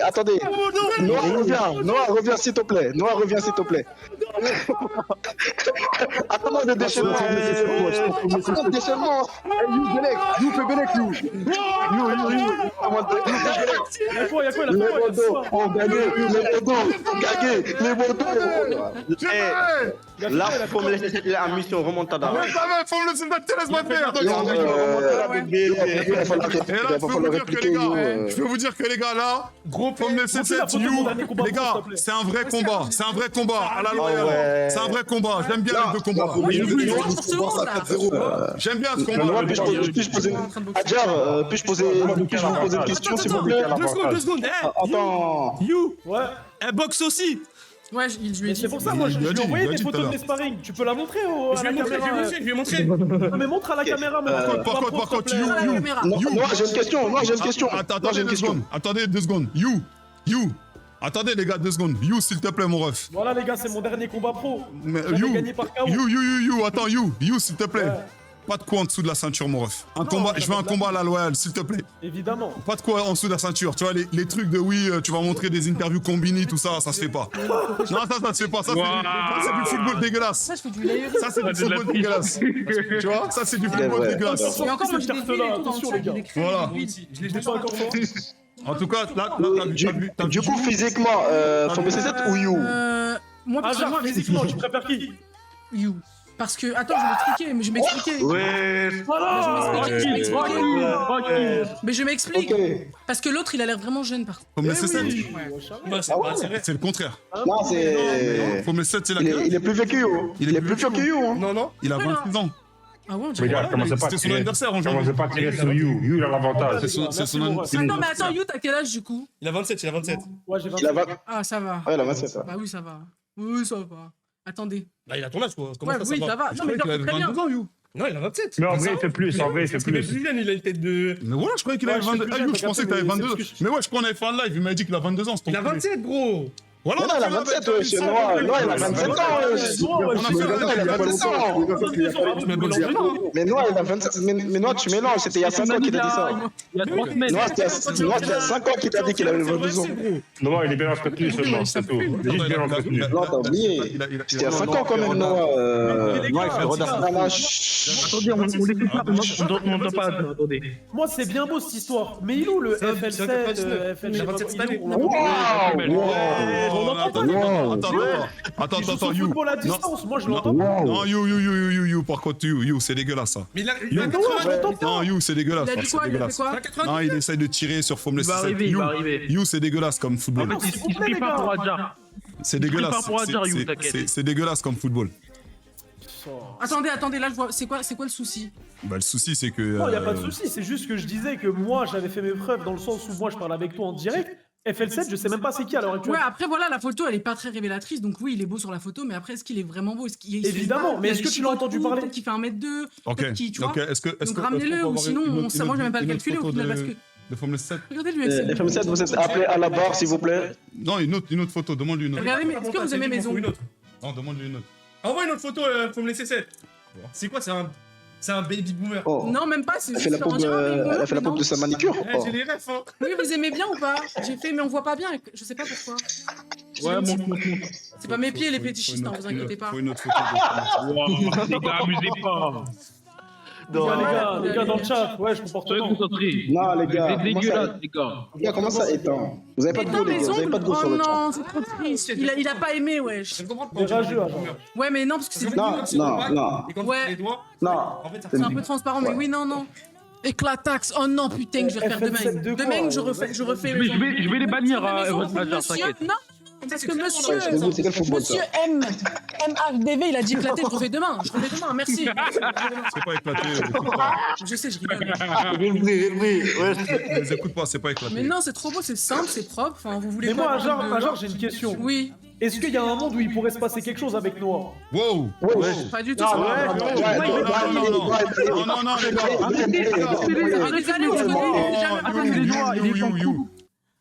Attendez. Noah, reviens s'il te plaît. Attends le déchaînement. You fais Belek. Les motos ont gagné, les motos. Là, faut me laisser la mission remontada. Mais ça va, faut me laisser la laisse-moi faire. Et là, je peux vous dire que les gars, là, faut me laisser cette you. Les gars, c'est un vrai combat. C'est un vrai combat à la loyale. C'est un vrai combat. J'aime bien les deux combats. J'aime bien ce combat. Puis-je vous poser une question, s'il vous plaît? 2 secondes. Attends. You. Ouais. Elle boxe aussi. Ouais, je lui ai dit. C'est pour ça, moi, je lui ai envoyé des photos de mes sparring. Tu peux la montrer à la caméra? Je vais montrer. Non, mais montre à la caméra. Par contre, you. Moi, j'ai une question. Attendez 2 secondes. You. Attendez les gars, 2 secondes. You, s'il te plaît, mon ref. Voilà les gars, c'est mon dernier combat pro. You, gagné par KO. Attends, you, s'il te plaît. Pas de quoi en dessous de la ceinture, mon ref. Je veux un combat à la loyale, s'il te plaît. Évidemment. Pas de quoi en dessous de la ceinture. Tu vois, les trucs de oui, tu vas montrer des interviews combini, tout ça, ça se fait pas. Non, ça se fait pas. Ça, c'est du football dégueulasse. Ça, je fais du layer. Ça, c'est du football dégueulasse. Tu vois, ça, c'est du football dégueulasse. Et encore, moi, j'ai des vues attention, les gars. Voilà. Je l'ai pas encore fait. En tout cas, là, t'as vu. Du coup, physiquement, faut me cesser ou you? Moi, personnellement, physiquement, tu préfères qui? You. Parce que, attends, je vais m'expliquer. Ouais. Voilà. Mais je m'explique. Parce que l'autre, il a l'air vraiment jeune, par contre. Faut me laisser 7. C'est le contraire. Non, c'est... Faut me laisser 7, c'est la Il est plus vieux que you. Il est plus vieux que you. Non. Il a 26 ans. Ah ouais, on Mais gars, C'était son anniversaire en janvier. Commencez pas à tirer sur You. You, il a l'avantage. C'est son anniversaire. Attends, mais attends, You, t'as quel âge du coup? Il a 27. Ouais, j'ai 27. Ah, ça va. Ouais, il a 27. Bah oui, ça va. Oui, ça va. Attendez. Bah, il a ton âge, quoi. Comment Ouais, oui, ça va. Non, mais Il avait très bien. 22 ans, You. Non, il a 27. Mais en vrai, il fait plus. En vrai, il fait Parce qu'il est plus. plus jeune, il a une tête de. Mais voilà, je croyais qu'il avait 22 ans. Ah, You, je pensais que t'avais 22 ans. Mais ouais, je crois qu'on avait fait un live. Il m'a dit qu'il a 22 ans. Il a 27, gros. Voilà, il a 27, ouais, c'est Noah. Noah, il a 27 ans. Mais Noah, il a 27. Mais Noah, tu mélanges. C'était il y a 5 ans qu'il a dit ça. Il y a 3 semaines. Noah, c'était il y a 5 ans qu'il a dit qu'il avait 22 ans. Non, il est bien entretenu seulement, c'est tout. Il est juste bien entretenu. Non, t'as oublié. C'était il y a 5 ans quand même, Noah. Noah, il fait Attendez, on doit pas. Attendez. Moi, c'est bien beau cette histoire. Mais il est où le FL7 FL7 Attends, You. Football à distance, moi je l'entends pas. Non, You, par contre, You, c'est dégueulasse ça. Mais il a 80. Non, You, c'est dégueulasse. Il a dit quoi? Il a fait quoi? Non, il essaye de tirer sur Formule 6. Il va arriver. You, c'est dégueulasse comme football. Il se prépare pour Adjar. C'est dégueulasse. C'est dégueulasse comme football. Attendez, là je vois. C'est quoi le souci? Bah, le souci, c'est que. Non, y a pas de souci, c'est juste que je disais que moi j'avais fait mes preuves dans le sens où moi je parle avec toi en direct. FL7, je sais même pas c'est qui à l'heure actuelle. Ouais, après voilà, la photo elle est pas très révélatrice, donc oui, il est beau sur la photo, mais après est-ce qu'il est vraiment beau? Évidemment, mais est-ce que tu l'as entendu parler? Peut-être qu'il fait 1m2, peut-être qu'il, tu vois. Donc ramenez-le, ou sinon, moi je vais même pas le calculer au final parce que. De Formule 7. Regardez lui, FL7, vous êtes appelé à la barre, s'il vous plaît. Non, une autre photo, demande-lui une autre. Regardez, mais est-ce que vous aimez mes ongles? Non, demande-lui une autre. Envoie une autre photo, faut me laisser 7. C'est quoi, c'est un baby boomer? Non, même pas, c'est Elle fait la pop de sa manicure. J'ai les refs, hein. Oui, vous aimez bien ou pas? J'ai fait, mais on voit pas bien, je sais pas pourquoi. Ouais, montre. C'est pas mes pieds les fétichistes, vous inquiétez pas. Faut une autre photo. Les gars, amusez pas. Les gars dans le chat, ouais, je comporte pas. Non, les gars. C'est dégueulasse, les gars. Les gars, comment ça étend? Vous avez pas de goût, les gars. Vous avez pas de goût sur le chat. Oh non, c'est trop triste. Il a pas aimé, wesh. C'est rageux, Ouais, mais non, parce que c'est. Non. Ouais. Non. C'est un peu transparent, mais oui, non. Éclataxe. Oh non, putain, que je vais faire demain. Demain, je refais. Je vais les bannir à Adjar, t'inquiète. Non. Parce que monsieur MHDV, il a dit éclater, je refais demain, merci. C'est pas éclaté. Je sais, je rigole. Ne les écoute pas, c'est pas éclaté. Mais non, c'est trop beau, c'est simple, c'est propre. Enfin, vous voulez. Mais moi, Adjar, j'ai une question. Oui. Est-ce qu'il y a un monde où il pourrait se passer quelque chose avec Noah? Wow. Pas du tout. Non, les gars.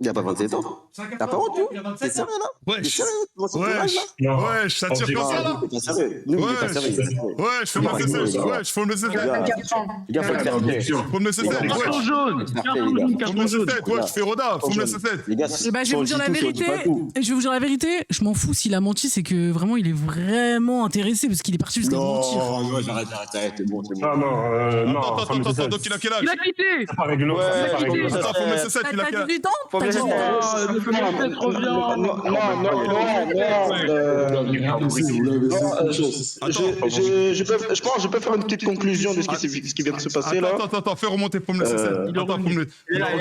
Il y a pas 27 ans. T'as pas honte, toi? Il a 27 T'es sérieux, là? T'es Wesh. sérieux? Comment ça fait mal, là? Wesh, ça tire comme ça, là. T'es pas sérieux? Nous, on est pas sérieux. Ouais, je fais mon CC. Ouais, je fais mon CC. Les gars, faut le faire bien. Faut me laisser faire. Carton jaune. Faut me laisser faire. Ouais, je fais Roda. Faut me laisser faire. Les gars, Eh ben, je vais vous dire la vérité. Je vais vous dire la vérité. Je m'en fous s'il a menti, c'est que vraiment il est vraiment intéressé parce qu'il est parti jusqu'à mentir. Non, j'arrête, c'est bon, c'est bon. Attends, donc il a quel âge? Il a quitté. C'est pas réglo. Attends, faut me laisser 7, il a quel T'as âge? 18 ans? T'as 18 ans? Je pense que je peux faire une petite conclusion de ce qui vient de se passer là. Attends, fais remonter, faut me laisser 7. Attends, faut me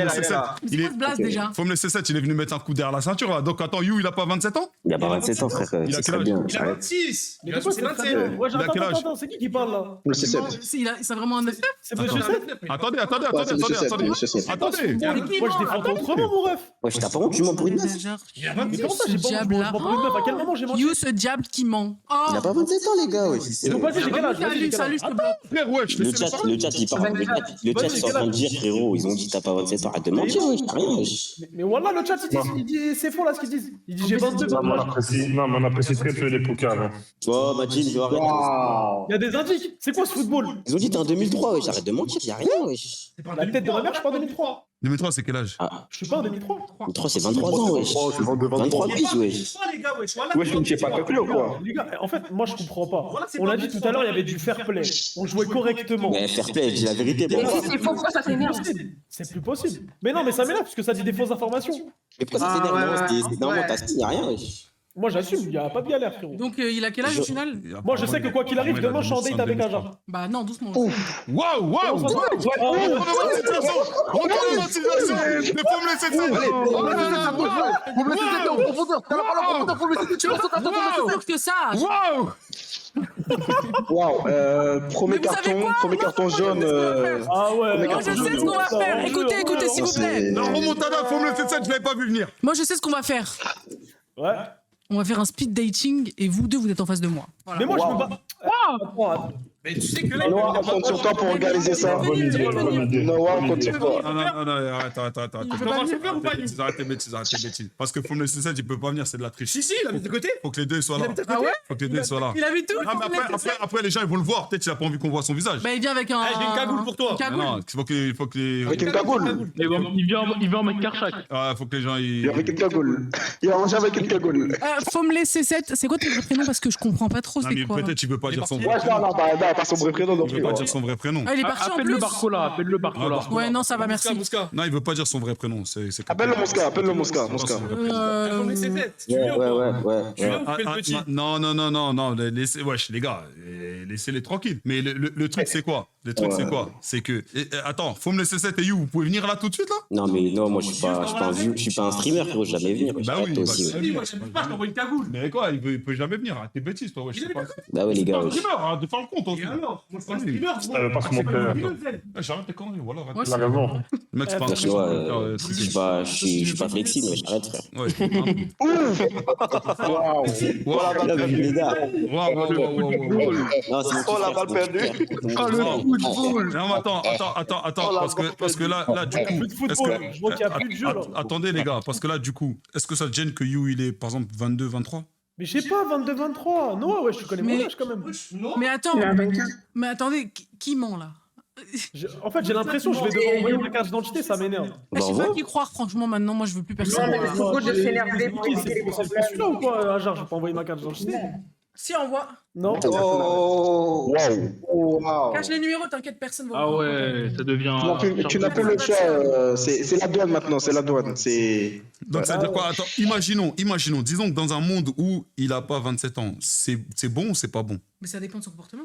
laisser 7. Il est blase déjà. Faut me laisser 7, il est venu mettre un coup derrière la ceinture là. Donc attends, You, il a pas 27 ans? Il a pas 27 ans, frère. Il a quel âge? Il a 26. Mais Il a pourquoi c'est 27. Ouais, Il a quel âge? attends, c'est qui parle là? Le C7. C'est vraiment un 9. C'est monsieur 7? Attendez. Attendez. Moi, je défends autrement, mon ref. Ouais, je t'ai pas honte, tu mens pour une meuf. Mais comment ça, j'ai pas honte? Je mens pour une meuf. À quel moment j'ai menti? You, ce diable qui ment. Il a pas 27 ans, les gars, ouais. Donc vas-y, j'ai quel âge? Salut, je te bloque. Frère, ouais, je Le chat, ils sont en train de dire, frérot, ils ont dit t'as pas 27 ans, arrête de mentir, wesh, t'as rien, wesh. Mais voilà, le chat, il dit c'est faux là ce qu'ils disent. Il dit j'ai 22 ans. Non, mais on apprécie très peu les pokals. Oh, Majid, je vais arrêter. Il y a des indices. C'est quoi ce football? Ils ont dit t'es en 2003, wesh, arrête de mentir, y'a rien, wesh. La tête de ma mère, je suis pas en 2003. 2003, c'est quel âge? Je suis pas en 2003. 2003, c'est 23 ans, wesh. 23 piges, wesh. Wesh, tu ne sais pas calculer ou quoi? Les gars, en fait, moi je comprends pas. On l'a dit tout à l'heure, il y avait du fair play. On jouait correctement. Mais fair play, dis la vérité, pour moi. C'est faux, pourquoi ça t'énerve? C'est plus possible. Mais non, mais ça m'énerve parce que ça dit des fausses informations. Mais pourquoi ça t'énerve? Non, t'as signé, y'a rien, wesh. Moi j'assume, il y a pas de galère, frérot. Donc il a quel âge au final? Moi je sais que quoi qu'il arrive, demain je suis en date avec Aja. Bah non, doucement. Waouh! Retourne dans la situation! Mais faut me laisser faire! Faut me laisser en profondeur! T'as la parole en profondeur, faut me laisser tu Plus que ça! Waouh! Premier carton jaune. Ah ouais! Moi je sais ce qu'on va faire! Écoutez, s'il vous plaît! Non, remontada, faut me laisser 7, je l'avais pas vu venir! Moi je sais ce qu'on va faire! Ouais. On va faire un speed dating et vous deux vous êtes en face de moi. Mais moi je peux pas. Mais tu sais que là, Noah, on compte sur toi pour organiser ça. Noah, on compte sur toi. Non, arrête. Arrête tes bêtises. Parce que faut me laisser 7, il peut pas venir, c'est de la triche. Si, il habite de côté. Faut que les deux soient là. Ah ouais? Faut que les deux soient là. Il a vu tout? Ah, mais après, les gens, ils vont le voir. Peut-être qu'il a pas envie qu'on voit son visage. Bah il vient avec un... J'ai une cagoule pour toi. Non, il faut que les... Avec une cagoule. Il va en mettre Karchak. Ah, faut que les gens, Il est avec une cagoule. Il va manger avec une cagoule. Faut me laisser 7. C'est quoi ton vrai prénom? Parce que je comprends pas trop Non, c'est mais quoi. peut-être il veut pas dire son vrai Ouais, non, pas son vrai prénom non Il plus. veut pas dire son vrai prénom. Ah il est parti en plus. Appelle-le Barcola. Ouais non ça va merci. Non, il veut pas dire son vrai prénom. Appelle-le Mosca. Faut me laisser 7. Tu viens, Ouais. tu fais le petit. Non, laissez, wesh, les gars, laissez-les tranquilles. Mais le truc, c'est quoi? C'est que, attends, faut me laisser 7 et You, vous pouvez venir là tout de suite, là? Non, mais non, moi, je suis pas un streamer, frérot, je vais jamais venir. Bah oui, toi aussi, ouais. Moi, j'aime pas, je t'envoie une cagoule. Mais quoi, il peut jamais venir, arrête tes bêtises, toi, wesh. Bah ouais, les gars, C'est pas un ouais. streamer, arrête de faire le compte, Et alors? Moi, je suis pas un streamer. Parce que mon père. J'arrête tes conneries, voilà, arrête. Il a raison. Le mec, c'est pas un Tu streamer. vois, je suis pas flexible, mais j'arrête, frère. Ouais. Voilà, Les gars. Waouh. Non, c'est Oh, la balle perdue. Non, attends, parce que là, du coup, est-ce que... Je vois qu'il y a plus de jeu là. Attendez, les gars, parce que là, du coup, est-ce que ça te gêne que You, il est, par exemple, 22, 23? Mais je sais pas, 22-23. Non, ouais, je connais mon âge quand même. Mais attends, mais attendez, qui ment là? En fait, j'ai l'impression que je vais devoir envoyer ma carte d'identité, ça m'énerve. Je sais pas qui croire, franchement, maintenant, moi je veux plus personne. Non, mais c'est trop de s'énerver pour expliquer les C'est celui-là ou quoi, Ajar? Je vais pas envoyer ma carte d'identité. Si, envoie. Non. Oh, wow. Cache les numéros, t'inquiète, personne va Ah ouais, ça devient. Tu n'as plus le choix. C'est la douane maintenant, c'est la douane. Donc ça veut dire quoi? Attends, imaginons, disons que dans un monde où il a pas 27 ans, c'est bon ou c'est pas bon? Mais ça dépend de son comportement.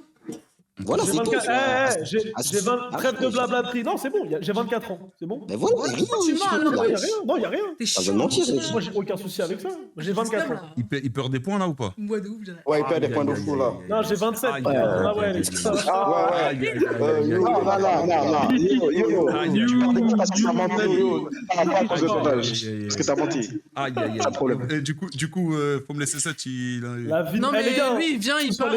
Voilà, J'ai c'est tout. 24. J'ai 20. Trêve de blablaterie. Non, c'est bon, j'ai 24 ans. C'est bon? Mais voilà, y'a rien. Tu mens, Non, y'a rien. Non, y'a rien. T'es Pas de chiant. mentir, Moi, j'ai aucun souci avec ça. J'ai 24 ans. Il perd des points là ou pas? Moi de ouf, j'en ai. Ouais, il perd des points de fou là. Non, j'ai 27. Aïe, Ah ouais, les Non, parce que t'as menti. Pas à cause de ton âge. Parce que t'as menti. Aïe. Pas de problème. Et du coup, faut me laisser 7, La vie. Non, Eh, mais les gars, lui, il vient, il part,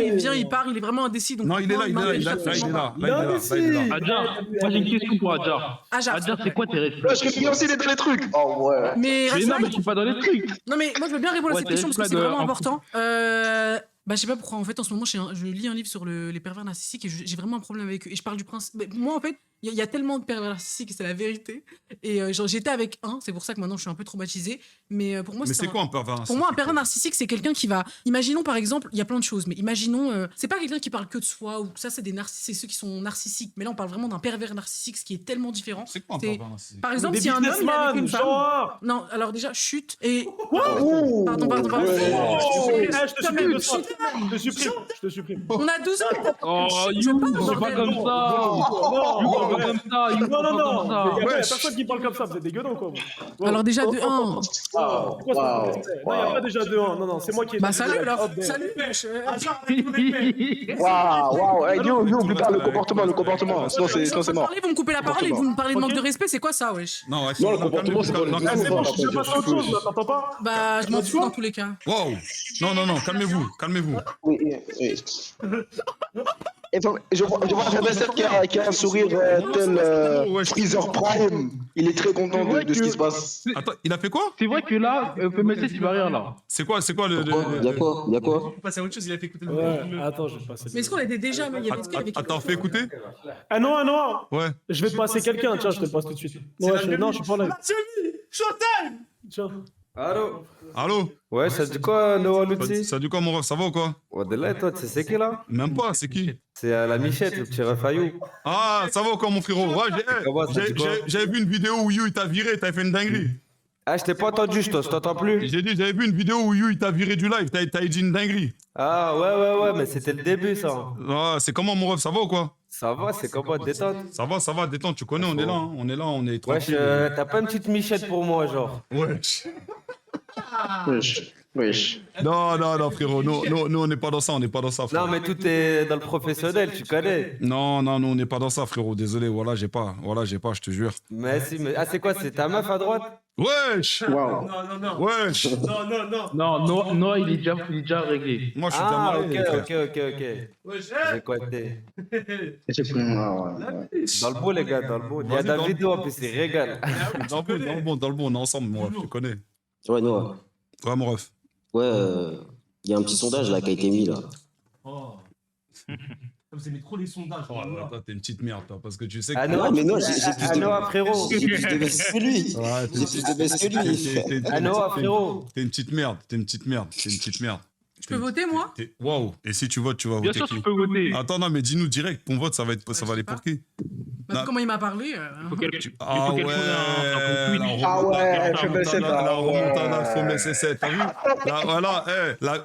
il est vraiment indécis. Donc Non, il est là, Adjar, moi j'ai une question pour Adjar. Adjar, c'est quoi tes réflexes? Je regarde aussi les trucs. Oh ouais. Mais non, mais je suis pas dans les trucs. Non, mais moi je veux bien répondre à cette question parce que c'est vraiment important. Bah, je sais pas pourquoi, en fait, en ce moment, je lis un livre sur les pervers narcissiques et j'ai vraiment un problème avec eux. Et je parle du principe. Moi, en fait, il y a tellement de pervers narcissiques, c'est la vérité. Et j'étais avec un, c'est pour ça que maintenant je suis un peu traumatisée. Mais pour moi, c'est quoi un pervers narcissique? Pour moi, un pervers narcissique, c'est quelqu'un qui va. Imaginons par exemple, il y a plein de choses, mais imaginons, c'est pas quelqu'un qui parle que de soi ou ça, c'est c'est ceux qui sont narcissiques. Mais là, on parle vraiment d'un pervers narcissique, ce qui est tellement différent. C'est quoi un pervers narcissique? Par exemple, si un homme il est avec une femme. Non, alors déjà, chute et. Pardon. Je te supprime. On a 12 ans. Oh, You, c'est pas comme ça. You, pas comme ça. You, Non. comme ça. Il y a personne qui parle comme ça, vous êtes dégueulasse quoi. Alors déjà de 1. Non, il n'y a pas déjà de 1. Non, c'est moi qui ai. Bah salut alors. Salut. Waouh. Hey, yo, plus tard, le comportement. Sinon, c'est mort. Vous me coupez la parole et vous me parlez de manque de respect, c'est quoi ça, wesh? Non, le comportement, c'est pas Je passe à autre chose, t'entends pas? Bah, je m'en fous dans tous les cas. Wow. Non, calmez-vous. Oui. Et je vois Fabien qui a un sourire tel Freezer Prime. Il est très content de ce qui se passe. Attends, il a fait quoi? C'est vrai que là, PMC, tu vas rire là. C'est quoi le. Il y a quoi? Je peux passer à autre chose, il a fait écouter le film. Attends, je vais passer. Mais est-ce qu'on était déjà. Attends, fais écouter. Ah non. Ouais. Je vais te passer quelqu'un, tiens, je te le passe tout de suite. Non, je suis pas en live. Tiens. Allô? Ouais, ça dit quoi, Noah Lutzi? Ça dit quoi, mon ref? Ça va ou quoi? Ouais, de là, toi, tu sais c'est qui là? Même pas, c'est qui? C'est la Michette, le petit Rafaillou. Ah, ça va ou quoi, mon frérot? Ouais, j'avais vu une vidéo où You il t'a viré, t'avais fait une dinguerie. Ah, je t'ai pas entendu, je t'entends plus. J'ai dit, j'avais vu une vidéo où You il t'a viré du live, t'as dit une dinguerie. Ah, ouais, mais c'était le début, ça. Ah, c'est comment, mon ref? Ça va ou quoi? Ça va, c'est comment, détente? Ça va, détente, tu connais, on est là, on est tranquille. Wesh, t'as pas une petite Michette pour moi, genre? Wesh. Wesh. Non, frérot, nous, on n'est pas dans ça, frérot. Non, mais tout est dans le professionnel, tu connais. Non, nous, on n'est pas dans ça, frérot, désolé, voilà, j'ai pas, je te jure. Mais si, mais... Ah, c'est quoi, c'est ta meuf à droite? Wesh! Wow. Non. Wesh! Non, Noah, il est déjà réglé. Moi, je suis déjà marié. Ok. J'ai compté. Dans le beau, les gars, dans le beau. Il y a David, en plus, il régale. Dans le bon, on est ensemble, mon ref, tu connais. Ouais, Noah. Ouais, mon ref. Ouais, il y a un petit sondage là qui a été mis là. Oh. Vous aimez trop les sondages. Oh là là, t'es une petite merde, toi, parce que tu sais que. Ah non, mais non, j'ai plus de. Noah, frérot. J'ai plus de baisse que lui. Ouais, j'ai plus de baisse que lui. Ah Noah, frérot. T'es une petite merde. Je peux voter, moi? Waouh. Et si tu votes, tu vas voter qui? Bien sûr, tu peux voter. Attends, non, mais dis-nous direct, ton vote, ça va aller pour qui? Bah, comment il m'a parlé. Ah ouais, je me sais pas. La remontada, faut me laisser 7, t'as vu? Voilà,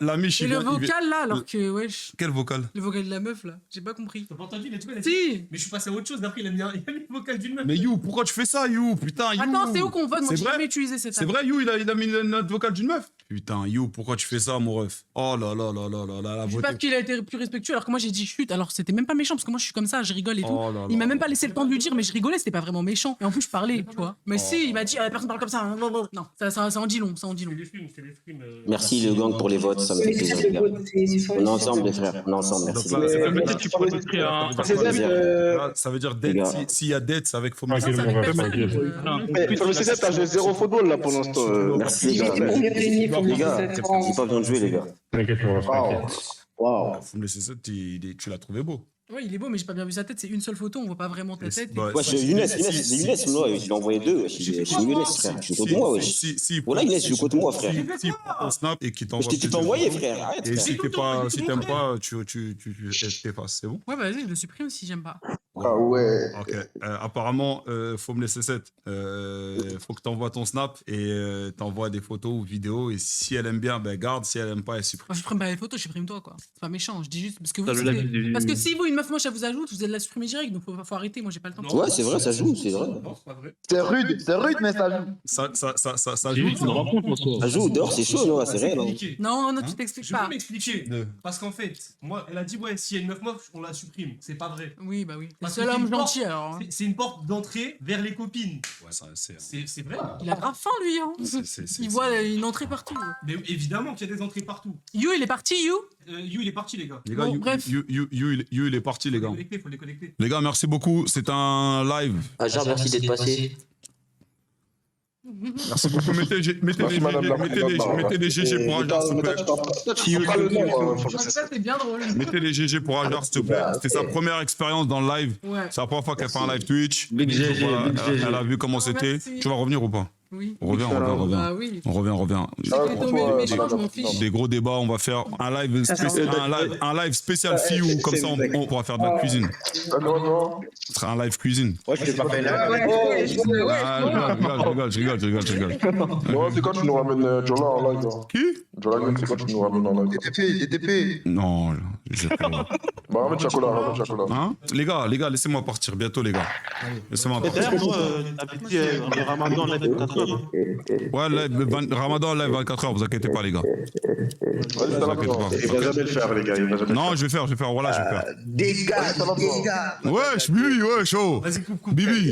la Michi. Et le vocal là, alors que, wesh. Quel vocal? Le vocal de la meuf là, j'ai pas compris. T'as pas entendu, il a tout dit. Si. Mais je suis passé à autre chose, d'après il a mis le vocal d'une meuf. Mais You, pourquoi tu fais ça, You? Putain, You. Attends, c'est où qu'on vote? Moi, j'ai jamais utilisé cette. C'est vrai, You, il a mis notre vocal d'une meuf? Putain, You, pourquoi tu fais ça, mon ref? Oh là là là là là là, la Je sais pas qu'il a été plus respectueux alors que moi j'ai dit chute, alors c'était même pas méchant parce que moi je suis comme ça, je rigole et tout. Oh là il m'a là même pas laissé le temps de lui dire, mais je rigolais, c'était pas vraiment méchant. Et en plus je parlais, tu vois. Mais si, il m'a dit, personne parle comme ça. Non, ça en dit long, ça en dit long. Merci le gang pour les votes, ça me fait plaisir, les gars. On est ensemble, les frères, on est ensemble, merci. Ça veut dire dette, s'il y a dette, c'est avec Fomé. Sur le C7, t'as joué 0 football là pour l'instant. Merci les gars. Les gars, j'ai pas besoin de jouer, les gars. Waouh. Fomé C7, tu l'as trouvé beau. Ouais, il est beau, mais j'ai pas bien vu sa tête. C'est une seule photo, on voit pas vraiment ta tête. Ouais, c'est Younes, moi, je l'ai envoyé 2. C'est Younes, frère. Tu contre moi, wesh. Voilà, Younes, tu contre moi, frère. Si prend un snap et qu'il t'envoie. Je t'ai tout envoyé, frère. Arrête. Et si t'aimes pas, tu t'effaces, c'est bon? Ouais, bah vas-y, je le supprime si j'aime pas. Ah ouais. Ok. Apparemment, faut me laisser 7. Faut que t'envoies ton snap et t'envoies des photos ou vidéos. Et si elle aime bien, ben garde. Si elle aime pas, elle supprime. Moi, je supprime pas les photos, je supprime toi, quoi. C'est pas méchant, je dis juste. Parce que vous, parce que si vous, une meuf moche, elle vous ajoute, vous allez la supprimer direct. Donc faut arrêter, moi j'ai pas le temps. Ouais, c'est vrai, ça joue, c'est vrai. Non, c'est pas vrai. C'est rude, mais ça joue. Ça joue. Une rencontre, François. Ça joue, dehors, c'est chaud, non, c'est réel. Non, tu t'expliques Je pas. peux m'expliquer. Parce qu'en fait, moi, elle a dit, ouais, s'il y a une meuf moche, on la supprime. C'est pas vrai. Oui, bah oui. C'est l'homme gentil, alors. C'est une porte d'entrée vers les copines. Ouais, ça, c'est vrai. Il a grave faim, lui. Hein. Il voit une entrée partout. Mais évidemment qu'il y a des entrées partout. You, il est parti, You You, il est parti, les gars. Les gars, bon, bref. You, il est parti, les gars. Faut les connecter. Les gars, merci beaucoup. C'est un live. Ajar, merci d'être passé. Merci beaucoup. Mettez les GG pour Ajar, s'il vous plaît. Ça, c'est bien drôle. Mettez les GG pour Ajar, s'il te plaît. C'était sa première expérience dans le live. Ouais. C'est la première fois qu'elle fait un live Twitch. Elle a vu comment c'était. Tu vas revenir ou pas? Oui. On revient. Ah, oui. On revient. Des gros débats, on va faire un live spécial filles, comme ça on pourra faire de la cuisine. Ce sera un live cuisine. Ouais, je t'ai pas fait là. Je rigole. Non, c'est quand tu nous ramènes Jola en live. Qui? Jola, c'est quand tu nous ramènes en live. DTP. Non, je sais pas. Bah, ramène Chacola. Hein? Les gars, laissez-moi partir bientôt, les gars. Laissez-moi partir. D'ailleurs, toi, t'as petit Ramadan live 24 heures. Ouais, Ramadan live 24 heures, vous inquiétez pas, les gars. Vas-y, ça va pas. Il va jamais le faire, les gars. Non, je vais faire. Voilà, je vais faire. Des gars. Wesh, Bibi, wesh, oh. Bibi.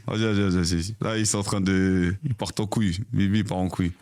Vas-y. Là, ils sont en train de. Ils partent en couille. Bibi part en couille.